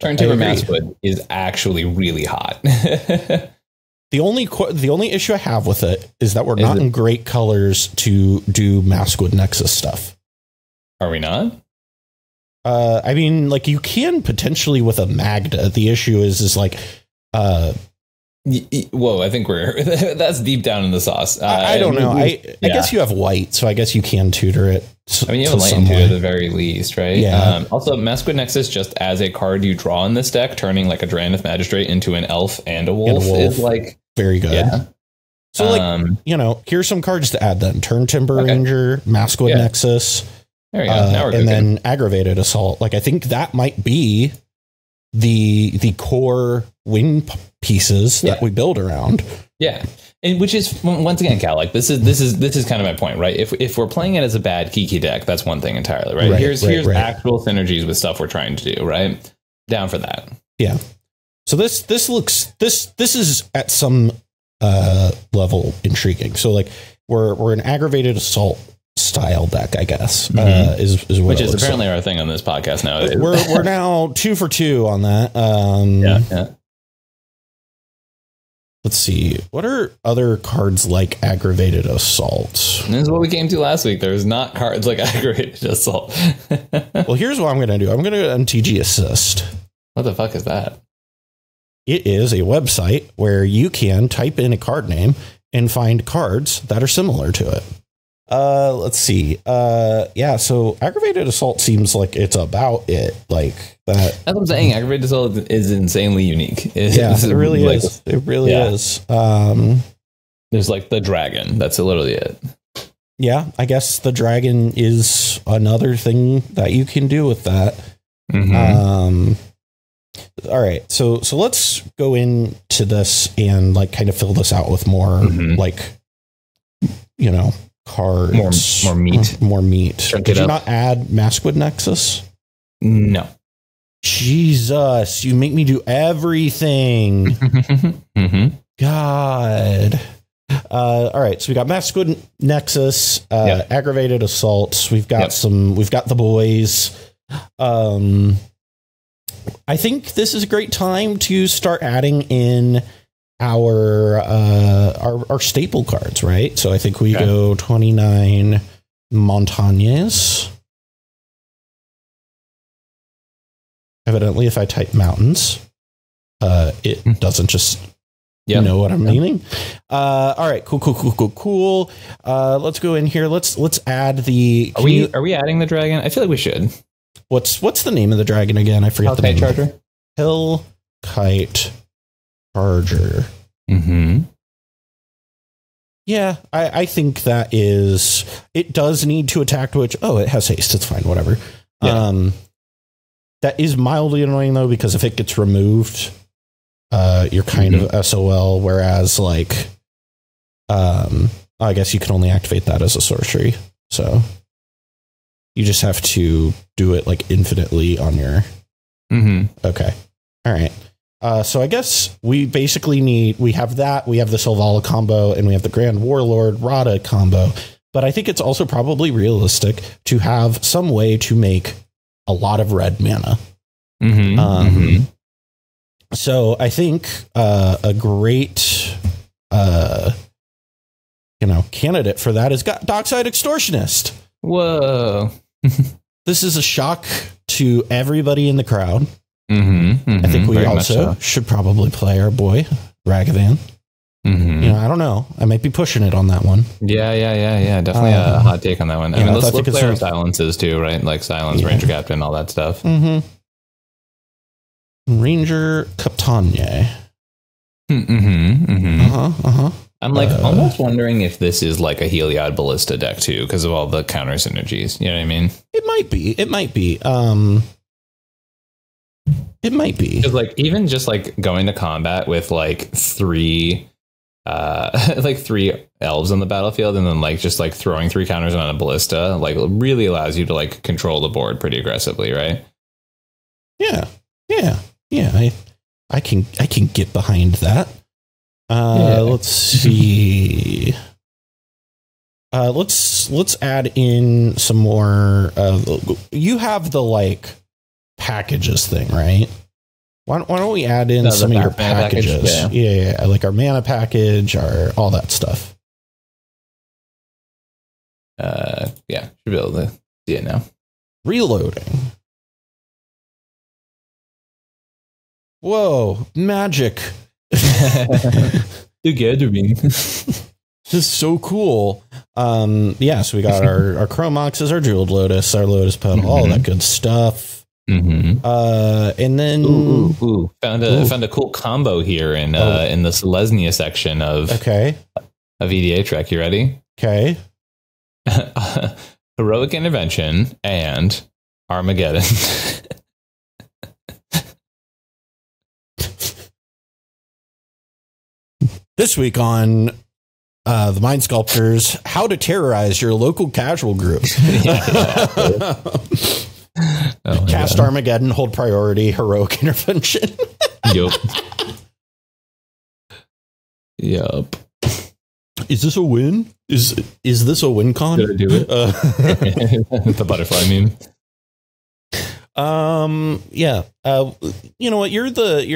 Turn Timber Maskwood is actually really hot. The only issue I have with it is that we're not in great colors to do Maskwood Nexus stuff. Are we not? I mean, like you can potentially with a Magda. The issue is like, whoa, I think that's deep down in the sauce. I don't know. I guess you have white, so I guess you can tutor it. I mean, you have a light tutor at the very least, right? Yeah. Also, Maskwood Nexus, just as a card you draw in this deck, turning like a Drannith Magistrate into an elf and a wolf is like very good. Yeah. So here's some cards to add then. Turn Timber Ranger, Maskwood Nexus. There we go. Now we're and then Aggravated Assault. Like I think that might be the core wing pieces that we build around. Yeah, and which is once again, Cal, like this is kind of my point, right? If we're playing it as a bad Kiki deck, that's one thing entirely, right? Here's actual synergies with stuff we're trying to do, right? Down for that. Yeah. So this is at some level intriguing. So like we're an aggravated assault style deck, I guess, is what which is apparently our thing on this podcast now. We're now 2 for 2 on that. Yeah. Let's see. What are other cards like aggravated assault? This is what we came to last week. There's not cards like aggravated assault. Well, here's what I'm going to do. I'm going to go MTG Assist. What the fuck is that? It is a website where you can type in a card name and find cards that are similar to it. Let's see. Yeah, so aggravated assault seems like it's about it. Like that. That's what I'm saying. Aggravated assault is insanely unique. It really is. It really is. There's like the dragon. That's literally it. Yeah, I guess the dragon is another thing that you can do with that. All right, so let's go into this and like kind of fill this out with more like, you know, cards, more meat. Did you not add Maskwood Nexus? No. Jesus, you make me do everything. God. All right, so we got Maskwood Nexus, aggravated assaults. We've got the boys. I think this is a great time to start adding in our staple cards, right? So I think we go 29 Montagnes. Evidently, if I type mountains, it doesn't just know what I'm meaning. All right, cool. Let's go in here. Let's add the. Are we adding the dragon? I feel like we should. What's the name of the dragon again? I forget the name. Charger. Hill Kite Charger. Yeah, I think that is. It does need to attack, which it has haste. It's fine, whatever. Yeah. That is mildly annoying though, because if it gets removed, you're kind of SOL. Whereas like, I guess you can only activate that as a sorcery. So you just have to do it like infinitely on your. Okay. All right. So I guess we basically we have the Selvala combo and we have the Grand Warlord Rada combo, but I think it's also probably realistic to have some way to make a lot of red mana. So I think a great candidate for that is Dockside Extortionist. Whoa. This is a shock to everybody in the crowd. I think we also should probably play our boy Ragavan. I don't know. I might be pushing it on that one. Yeah. Definitely a hot take on that one. I mean, let's play our silences too, right? Like silence, Ranger Captain, all that stuff. Ranger Captain. I'm like almost wondering if this is like a Heliod Ballista deck too, because of all the counter synergies. You know what I mean? It might be. It might be. Because like even just like going to combat with like three elves on the battlefield and then like just like throwing 3 counters on a ballista like really allows you to like control the board pretty aggressively, right? Yeah. I can get behind that. Let's see. Let's add in some more. You have the like packages thing, right? Why don't we add in some of your packages? Yeah, like our mana package, all that stuff. Should be able to see it now. Reloading. Whoa, magic. Together. This is so cool. So we got our Chrome Moxes, our Jeweled Lotus, our Lotus Petal, all that good stuff. And then found a cool combo here in the Selesnya section of EDH Rec. You ready? Okay. Heroic Intervention and Armageddon. This week on the Mind Sculptors, how to terrorize your local casual group. Cast Armageddon, hold priority, heroic intervention. Yep. Is this a win? Is this a win con? Did I do it? The butterfly meme. Yeah. You know what? You're the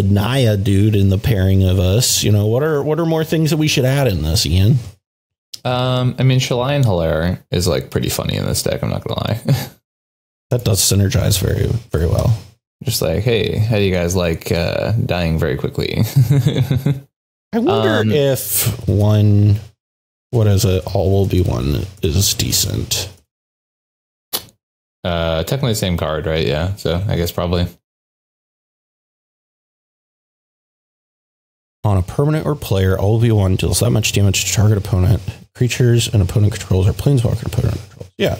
Naya dude in the pairing of us. You know, what are more things that we should add in this, Ian? I mean, Shalai and Hilaire is like pretty funny in this deck. I'm not gonna lie. That does synergize very, very well. Just like, hey, how do you guys like dying very quickly? I wonder if one, what is it? All will be one is decent. Technically the same card, right? Yeah. So I guess probably. On a permanent or player, all will be one deals that much damage to target opponent, creatures, and opponent controls, or planeswalker opponent controls. Yeah.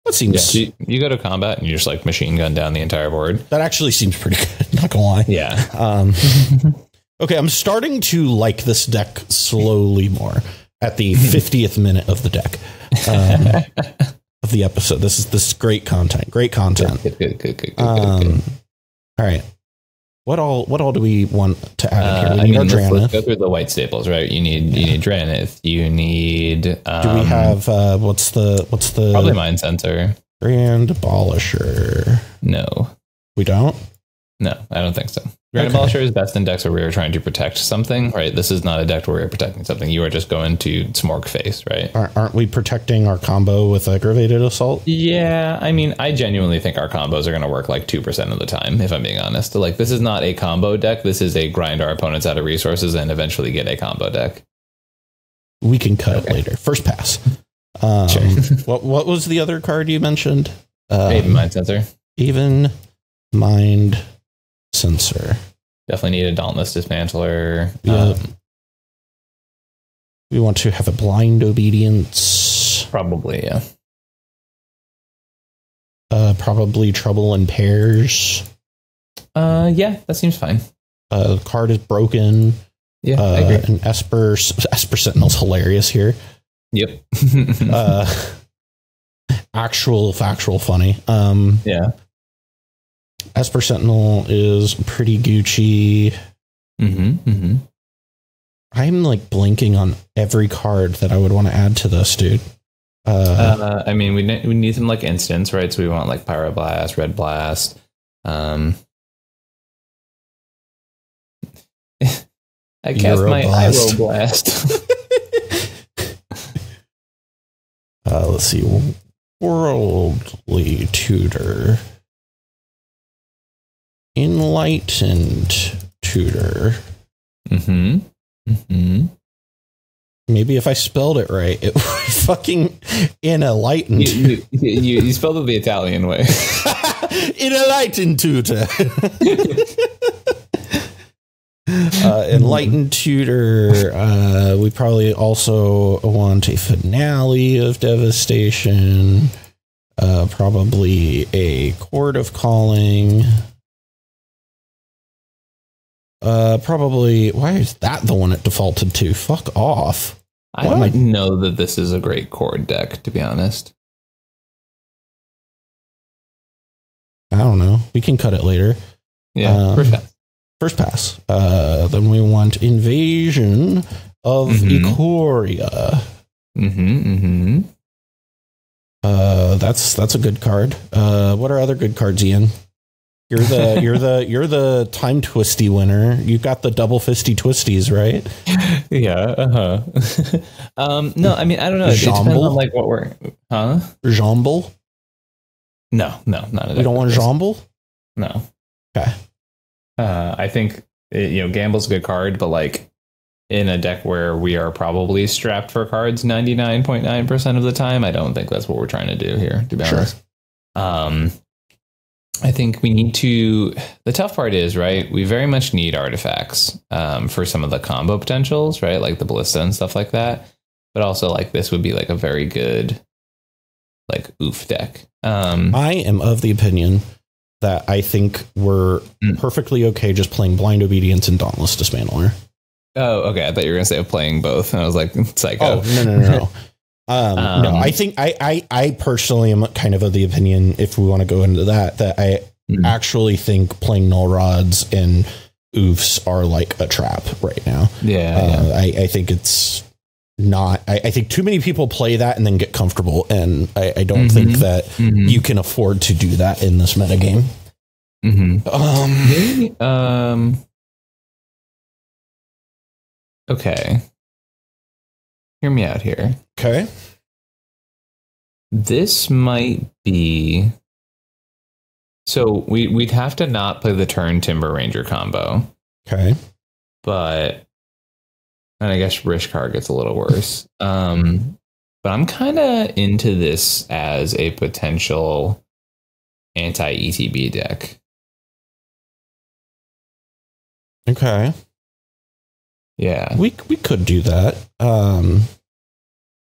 That seems. Yeah, you go to combat and you just like machine gun down the entire board. That actually seems pretty good. Not gonna lie. Yeah. Okay, I'm starting to like this deck slowly more at the 50th minute of the deck of the episode. This is great content. Great content. Good. All right. What all do we want to add in here? We need our let's go through the white staples, right? You need Dranith. You need. Do we have what's the probably Mind Sensor. Grand Abolisher? No, we don't. No, I don't think so. Grand Abolisher is best in decks where we are trying to protect something, right? This is not a deck where we're protecting something. You are just going to Smorg face, right? Aren't we protecting our combo with Aggravated Assault? Yeah, I mean, I genuinely think our combos are going to work like 2% of the time, if I'm being honest. Like, this is not a combo deck. This is a grind our opponents out of resources and eventually get a combo deck. We can cut it later. First pass. Sure. What was the other card you mentioned? Even Mind Sensor. Even Mind Sensor. Definitely need a Dauntless Dismantler. We want to have a Blind Obedience. Probably, yeah. Probably Trouble in Pairs. Yeah, that seems fine. The card is broken. Yeah, I agree. And Esper Sentinel's hilarious here. Yep. Factual funny. Yeah. Esper Sentinel is pretty Gucci. I'm like blinking on every card that I would want to add to this, dude. I mean, we need some like instants, right? So we want like Pyroblast, Red Blast. I cast my Pyroblast. Let's see. Worldly Tutor. Enlightened Tutor. Maybe if I spelled it right, it would fucking enlightened. You spelled it the Italian way. Enlightened Tutor. Enlightened Tutor. We probably also want a Finale of Devastation. Probably a Chord of Calling. Probably. Why is that the one it defaulted to? Fuck off. I don't know that this is a great chord deck, to be honest. I don't know. We can cut it later. Yeah, first pass. Then we want Invasion of Ikoria. That's a good card. What are other good cards, Ian? You're the time twisty winner. You got the double fisty twisties, right? Yeah. No, I mean, I don't know. It depends on like what we're, Jomble? No, not a. We don't want Jomble? No. Okay. I think Gamble's a good card, but like in a deck where we are probably strapped for cards 99.9% of the time, I don't think that's what we're trying to do here, to be honest. I think we need to. The tough part is, right, we very much need artifacts for some of the combo potentials, right, like the Ballista and stuff like that. But also, like, this would be like a very good, like, oof deck. I am of the opinion that I think we're perfectly okay just playing Blind Obedience and Dauntless Dismantler. Oh, okay. I thought you were going to say playing both. And I was like, psycho. Oh, no. No, I think I personally am kind of the opinion, if we want to go into that I actually think playing null rods and oofs are like a trap right now. Yeah. I think it's not. I think too many people play that and then get comfortable, and I don't think that you can afford to do that in this metagame. Okay. Hear me out here. Okay. This might be... So we'd have to not play the turn Timber Ranger combo. Okay. But... And I guess Rishkar gets a little worse. But I'm kind of into this as a potential anti-ETB deck. Okay. Yeah. We could do that.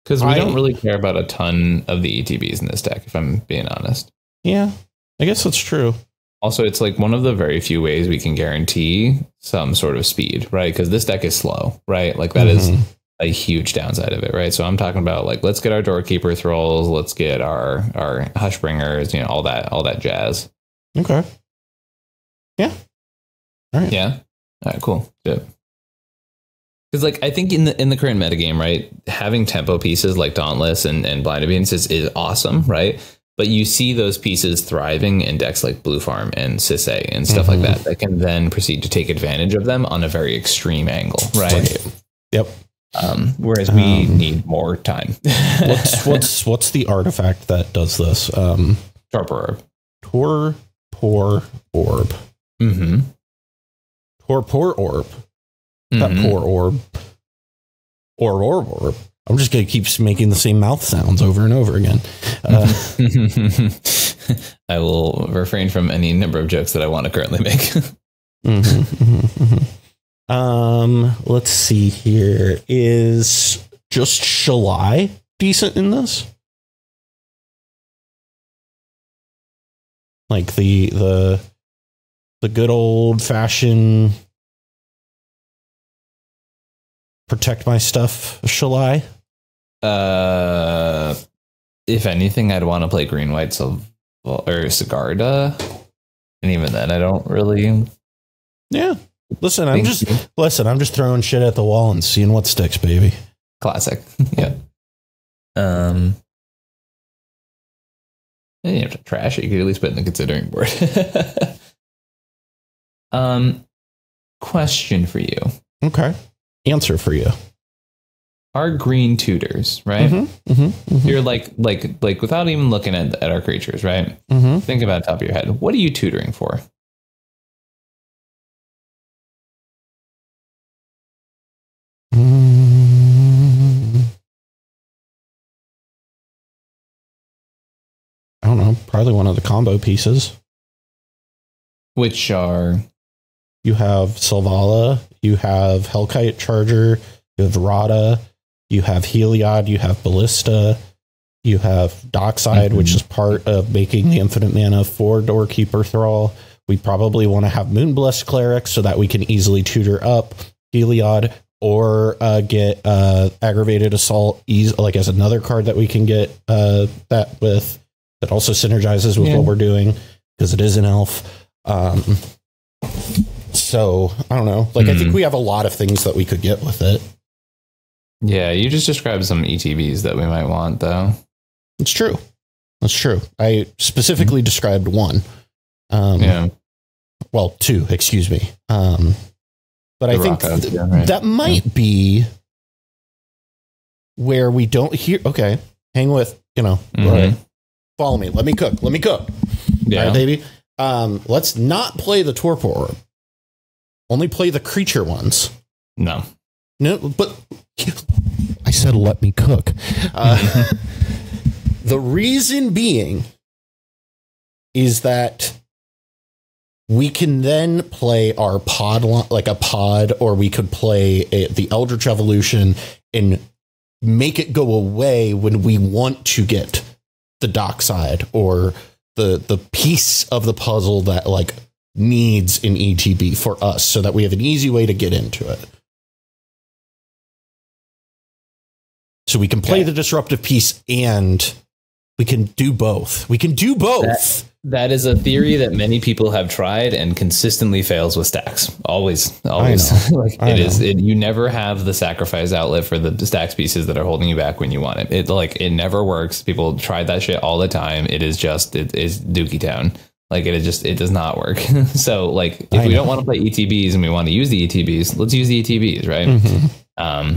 Because we don't really care about a ton of the ETBs in this deck, if I'm being honest. Yeah, I guess that's true. Also, it's like one of the very few ways we can guarantee some sort of speed, right? Because this deck is slow, right? Like that is a huge downside of it, right? So I'm talking about like, let's get our Doorkeeper Thralls, let's get our Hushbringers, you know, all that jazz. Okay. Yeah. All right. Yeah. All right. Cool. Good. Because like I think in the current metagame, right, having tempo pieces like Dauntless and Blind Obedience is awesome, right? But you see those pieces thriving in decks like Blue Farm and Sisay and stuff like that can then proceed to take advantage of them on a very extreme angle, right? Yep. Whereas we need more time. what's the artifact that does this? Torpor Orb. Torpor Orb. Torpor Orb. Not poor orb. Orb. I'm just going to keep making the same mouth sounds over and over again. I will refrain from any number of jokes that I want to currently make. Let's see here. Is just Shalai decent in this? Like the good old fashioned protect my stuff, Shalai? If anything, I'd want to play Green White or Sigarda. And even then, I don't really. Yeah. Listen, I'm just throwing shit at the wall and seeing what sticks, baby. Classic. Yeah. You don't have to trash it. You could at least put it in the considering board. Question for you. Okay. Answer for you. Our green tutors, right? You're like without even looking at our creatures, right? Think about it top of your head. What are you tutoring for? I don't know. Probably one of the combo pieces. Which are? You have Selvala, you have Hellkite Charger, you have Rada, you have Heliod, you have Ballista, you have Dockside, which is part of making the infinite mana for Doorkeeper Thrall. We probably want to have Moonblessed Cleric so that we can easily tutor up Heliod or get Aggravated Assault like as another card that we can get that also synergizes with what we're doing because it is an elf. So I don't know. Like I think we have a lot of things that we could get with it. Yeah, you just described some ETBs that we might want, though. It's true. That's true. I specifically described one. Well, two. Excuse me. But I think that might be where we don't hear. Okay, hang with. All right. Follow me. Let me cook. Yeah, all right, baby. Let's not play the Torpor Orb. Only play the creature ones. No, but I said let me cook. The reason being is that we can then play our pod like a pod, or we could play the Eldritch Evolution and make it go away when we want to get the Dockside or the piece of the puzzle that like needs an ETB for us so that we have an easy way to get into it. So we can play the disruptive piece and we can do both. We can do both. That is a theory that many people have tried and consistently fails with stacks. Always. Like you never have the sacrifice outlet for the stacks pieces that are holding you back when you want it. It never works. People try that shit all the time. It is Dookie Town. Like it does not work. So like if we don't want to play ETBs and we want to use the ETBs, let's use the ETBs, right? Mm-hmm.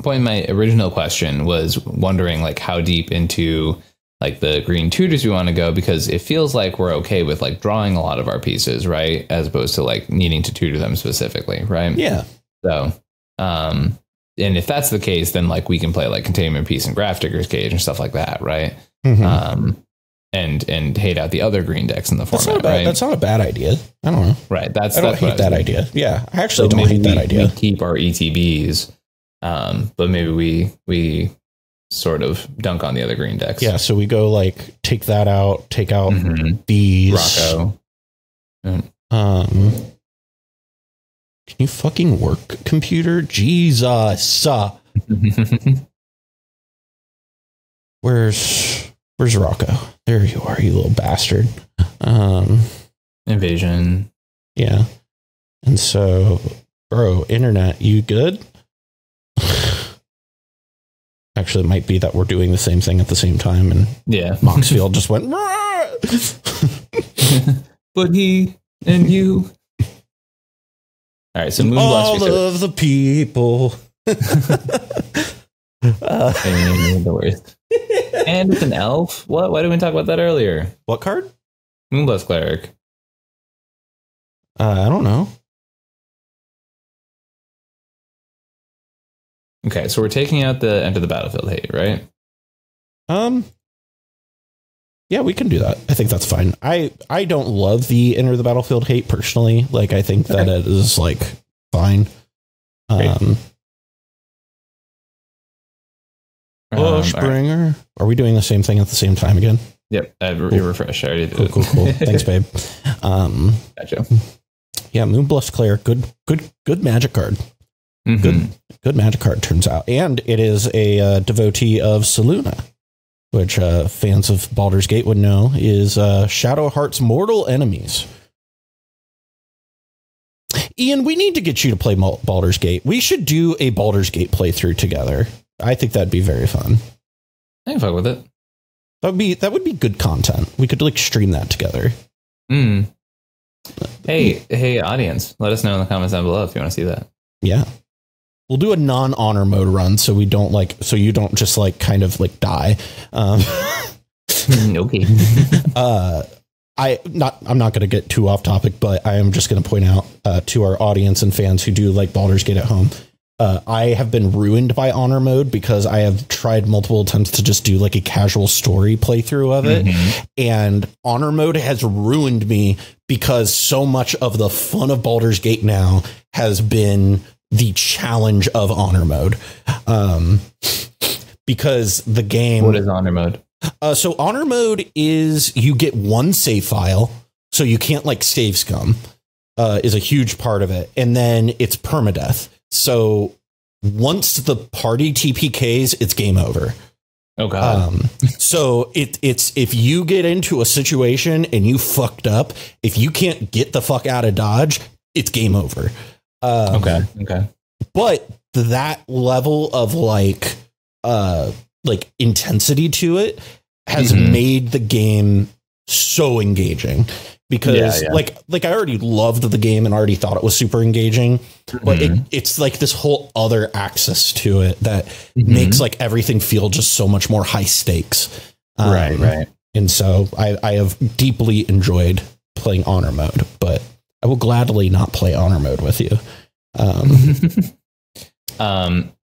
Point in my original question was wondering like how deep into like the green tutors we want to go, because it feels like we're okay with like drawing a lot of our pieces, right? As opposed to like needing to tutor them specifically, right? Yeah. So, and if that's the case, then like we can play like Containment Piece and Graph Digger's Cage and stuff like that, right? Mm-hmm. And hate out the other green decks in the format, right? That's not a bad idea. I don't know. Right. I don't hate that idea. Yeah, I actually don't hate that idea. We keep our ETBs, but maybe we sort of dunk on the other green decks. Yeah, so we go like take that out, take out these. Rocco. Can you fucking work, computer? Jesus. Where's Rocco? There you are, you little bastard. Invasion. Yeah. And so, bro, internet, you good? Actually, it might be that we're doing the same thing at the same time, and Moxfield just went. But he and you. All right, so all of the people. The worst. And it's an elf. What? Why didn't we talk about that earlier? What card? Moonblast Cleric. I don't know. Okay, so we're taking out the Enter the Battlefield hate, right? Yeah, we can do that. I think that's fine. I don't love the Enter the Battlefield hate personally. Like, I think that it is like fine. Bushbringer. Right. Are we doing the same thing at the same time again? Yep, you refresh. I already did. Cool. Thanks, babe. Gotcha. Yeah, Moonblast Cleric, good magic card. Mm-hmm. Good magic card, turns out. And it is a devotee of Selûne, which fans of Baldur's Gate would know is Shadowheart's mortal enemies. Ian, we need to get you to play Baldur's Gate. We should do a Baldur's Gate playthrough together. I think that'd be very fun. I can fuck with it. That would be good content. We could like stream that together. Hey, audience, let us know in the comments down below if you want to see that. Yeah. We'll do a non-honor mode run so we don't so you don't just like kind of like die. Okay. I'm not going to get too off topic, but I am just going to point out to our audience and fans who do like Baldur's Gate at home. I have been ruined by honor mode because I have tried multiple attempts to just do like a casual story playthrough of it. And honor mode has ruined me because so much of the fun of Baldur's Gate now has been the challenge of honor mode. Because the game... What is honor mode? So honor mode is you get one save file, so you can't like save scum, is a huge part of it. And then it's permadeath. So once the party TPKs, it's game over. Oh god. So it's if you get into a situation and you fucked up, if you can't get the fuck out of Dodge, it's game over. Okay. But that level of like intensity to it has made the game so engaging. Because like I already loved the game and already thought it was super engaging, but it's like this whole other axis to it that makes like everything feel just so much more high stakes. Right. And so I have deeply enjoyed playing honor mode, but I will gladly not play honor mode with you.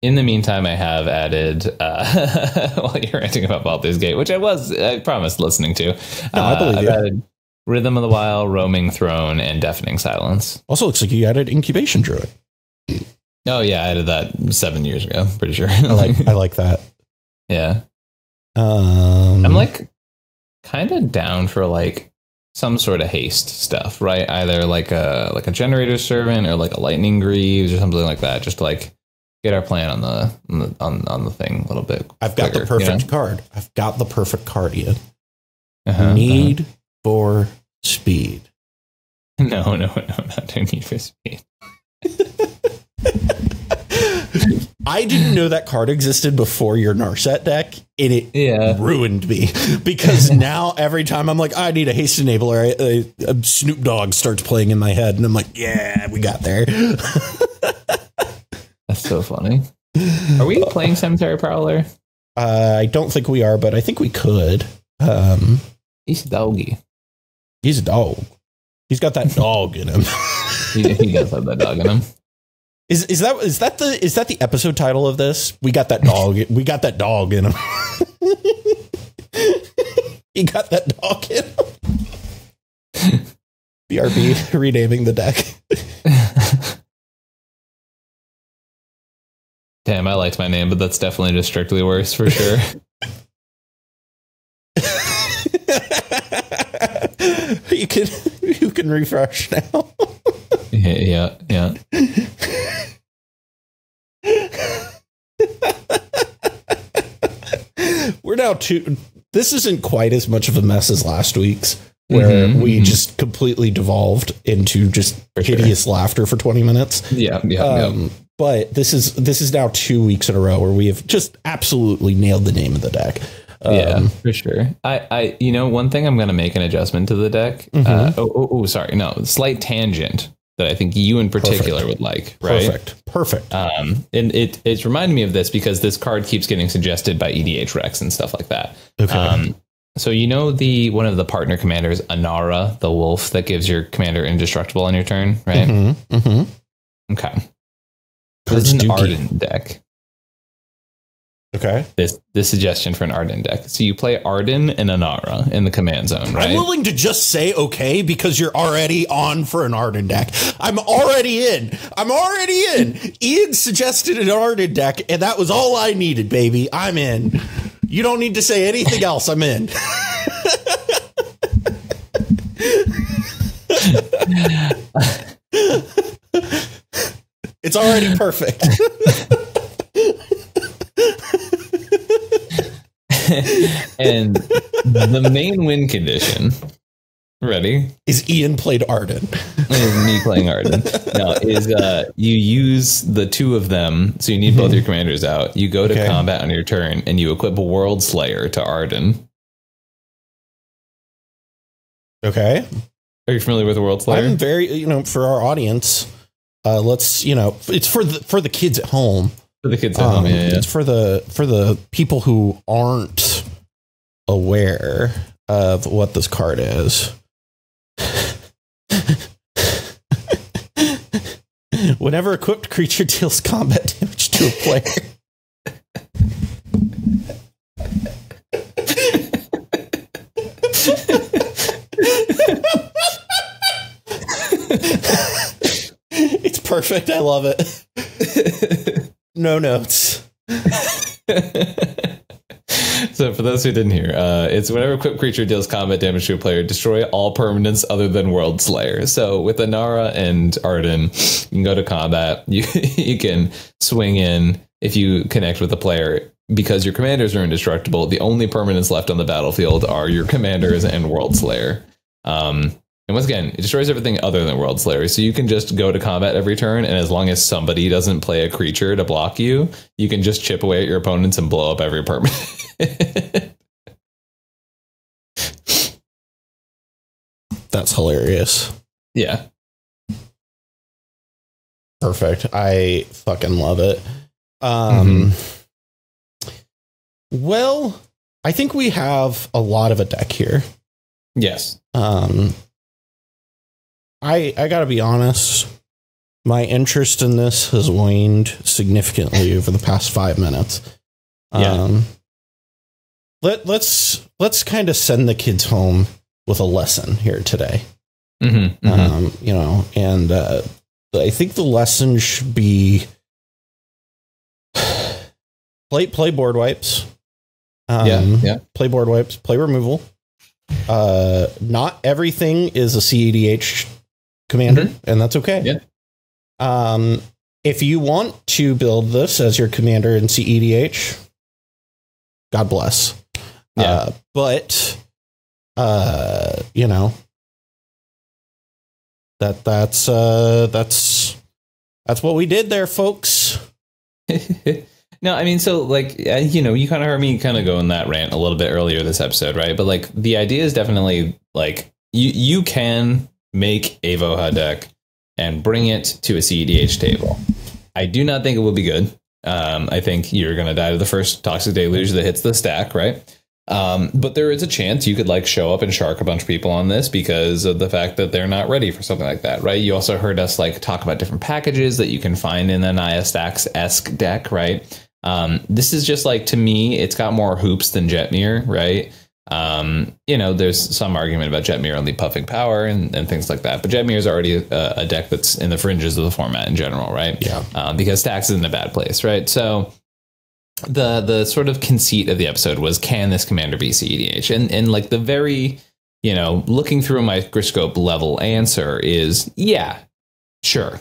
In the meantime, I have added while you're ranting about Baldur's Gate, which I promised listening to. No, I believe you. Added Rhythm of the Wild, Roaming Throne, and Deafening Silence. Also looks like you added Incubation Druid. Oh yeah, I added that 7 years ago. Pretty sure. I like that. Yeah. I'm like kind of down for like some sort of haste stuff, right? Either like a generator servant or like a lightning greaves or something like that. Just like get our plan on the thing a little bit. I've got the perfect card. I've got the perfect card, Ian. Need for Speed. No, not Need for Speed. I didn't know that card existed before your Narset deck, and it ruined me because now every time I'm like, I need a haste enabler, a Snoop Dogg starts playing in my head, and I'm like, yeah, we got there. That's so funny. Are we playing Cemetery Prowler? I don't think we are, but I think we could. He's doggy. He's a dog. He's got that dog in him. he does have that dog in him. Is that the episode title of this? We got that dog. We got that dog in him. He got that dog in him. BRB renaming the deck. Damn, I liked my name, but that's definitely just strictly worse for sure. You can refresh now. Yeah. We're now this isn't quite as much of a mess as last week's, where we just completely devolved into just hideous laughter for 20 minutes. Yeah. But this is now 2 weeks in a row where we have just absolutely nailed the name of the deck. Yeah, for sure. I one thing I'm going to make an adjustment to the deck. Sorry. No, slight tangent that I think you in particular would like. Right? Perfect. And it's reminded me of this because this card keeps getting suggested by EDH Rex and stuff like that. Okay. So one of the partner commanders, Anara, the wolf that gives your commander indestructible on your turn, right? Okay. This is an Arden deck. Okay. This suggestion for an Arden deck. So you play Arden and Anara in the command zone, right? I'm willing to just say okay because you're already on for an Arden deck. I'm already in. Ian suggested an Arden deck, and that was all I needed, baby. I'm in. You don't need to say anything else. I'm in. It's already perfect. And the main win condition, ready? Is Ian played Arden. Is me playing Arden. No, is you use the two of them, so you need both your commanders out. You go to combat on your turn, and you equip a World Slayer to Arden. Okay. Are you familiar with the World Slayer? I'm very, for our audience, let's, it's for the kids at home. For the kids at home, yeah. It's for the people who aren't aware of what this card is. Whenever equipped creature deals combat damage to a player. It's perfect. I love it. No notes. So for those who didn't hear, it's whenever equipped creature deals combat damage to a player, destroy all permanents other than World Slayer. So with Anara and Arden, you can go to combat. You can swing in if you connect with the player. Because your commanders are indestructible, the only permanents left on the battlefield are your commanders and World Slayer. And once again, it destroys everything other than World Slayer. So you can just go to combat every turn, and as long as somebody doesn't play a creature to block you, you can just chip away at your opponents and blow up every permanent. That's hilarious. Yeah. Perfect. I fucking love it. Well, I think we have a lot of a deck here. Yes. I gotta be honest, my interest in this has waned significantly over the past 5 minutes. Let's kind of send the kids home with a lesson here today. And I think the lesson should be play board wipes. Play board wipes, play removal. Not everything is a cEDH commander, and that's okay. if you want to build this as your commander in CEDH, God bless. Yeah. But you know, that's what we did there, folks. No, I mean, so like, you know, you kind of heard me kind of go in that rant a little bit earlier this episode, right? But like, the idea is definitely like you can make a Voja deck and bring it to a CEDH table. I do not think it will be good. I think you're going to die to the first Toxic Deluge that hits the stack, right? But there is a chance you could like show up and shark a bunch of people on this because of the fact that they're not ready for something like that, right? You also heard us like talk about different packages that you can find in an Naya Stacks-esque deck, right? This is just like, to me, it's got more hoops than Jetmir, right? You know, there's some argument about Jetmir only puffing power and things like that, but Jetmir is already a deck that's in the fringes of the format in general, right? Yeah. Because Stacks is in a bad place, right? So the sort of conceit of the episode was, can this commander be CEDH? And like the very, you know, looking through a microscope level answer is, yeah. Sure.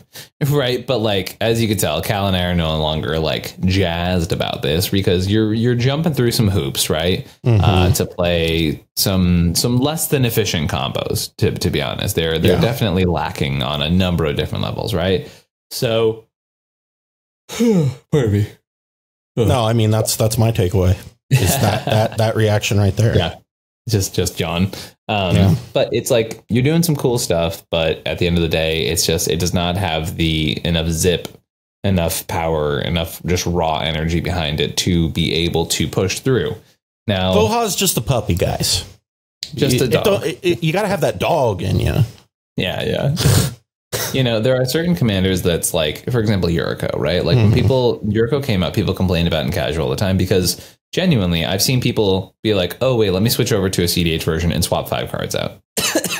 Right. But like, as you could tell, Cal and I are no longer like jazzed about this because you're jumping through some hoops, right? To play some less than efficient combos, to be honest. They're definitely lacking on a number of different levels, right? So pardon me. No, I mean that's my takeaway. Is that reaction right there. Yeah. Just John. But it's like, you're doing some cool stuff, but at the end of the day, it's just, it does not have the enough zip, enough power, enough just raw energy behind it to be able to push through. Now, Voja's just a puppy, guys. Just a dog. You got to have that dog in you. Yeah. You know, there are certain commanders that's like, for example, Yuriko, right? Like when Yuriko came out, people complained about it in casual all the time because genuinely, I've seen people be like, oh, wait, let me switch over to a CEDH version and swap 5 cards out.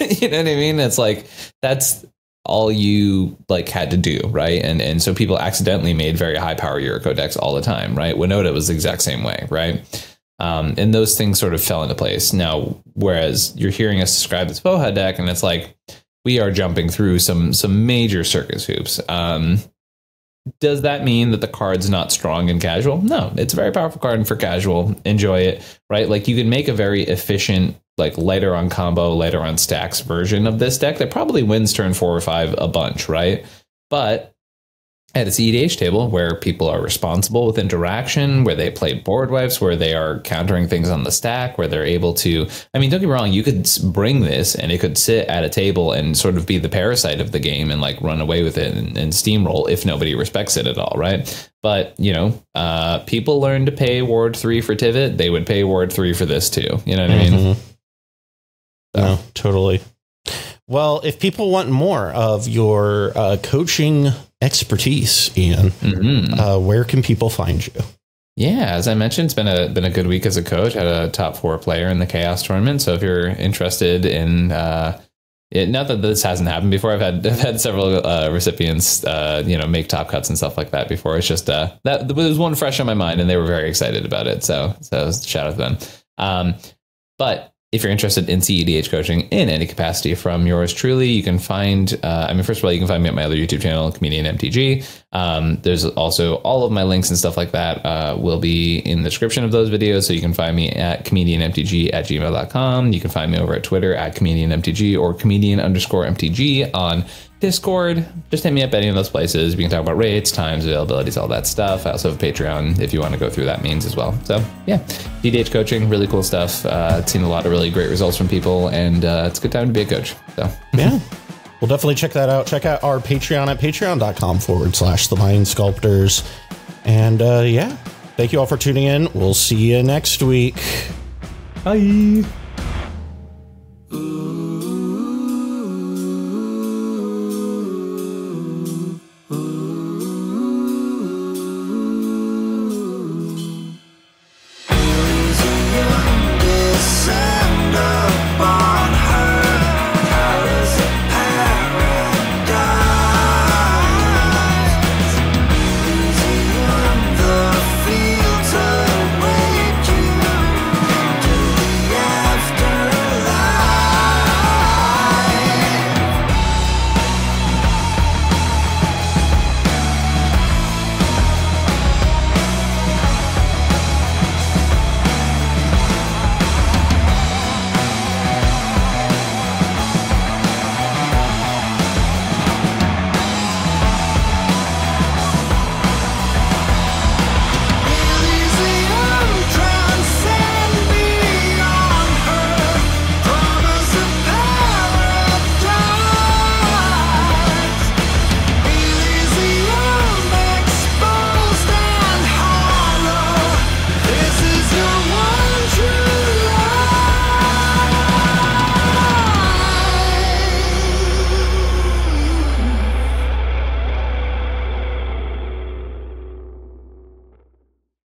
You know what I mean? It's like, that's all you like had to do, right? And so people accidentally made very high power Yuriko decks all the time, right? Winota was the exact same way, right? And those things sort of fell into place. Now, whereas you're hearing us describe this Voja deck, and it's like, we are jumping through some major circus hoops. Does that mean that the card's not strong in casual? No, it's a very powerful card for casual. Enjoy it, right? Like you can make a very efficient, like lighter on combo, lighter on stacks version of this deck that probably wins turn 4 or 5 a bunch, right? But at a CEDH table where people are responsible with interaction, where they play board wipes, where they are countering things on the stack, where they're able to, I mean, don't get me wrong, you could bring this and it could sit at a table and sort of be the parasite of the game and like run away with it and steamroll if nobody respects it at all, right? But, you know, people learn to pay Ward 3 for Tivit. They would pay Ward 3 for this too. You know what I mean? So. No, totally. Well, if people want more of your coaching expertise, Ian, where can people find you? Yeah, as I mentioned, it's been a good week as a coach. I had a top 4 player in the Chaos tournament. So if you're interested in not that this hasn't happened before, I've had several recipients make top cuts and stuff like that before. It's just that there was one fresh on my mind and they were very excited about it. So shout out to them. But if you're interested in CEDH coaching in any capacity from yours truly, you can find, first of all, you can find me at my other YouTube channel, Comedian MTG. There's also all of my links and stuff like that will be in the description of those videos. So you can find me at comedianmtg@gmail.com. You can find me over at Twitter at comedianmtg or comedian_MTG on Discord. Just hit me up any of those places. We can talk about rates, times, availabilities, all that stuff. I also have a Patreon if you want to go through that means as well. So yeah, CEDH coaching, really cool stuff. Seen a lot of really great results from people, and it's a good time to be a coach. So yeah, we'll definitely check that out. Check out our Patreon at patreon.com/the Mind Sculptors. And thank you all for tuning in. We'll see you next week. Bye.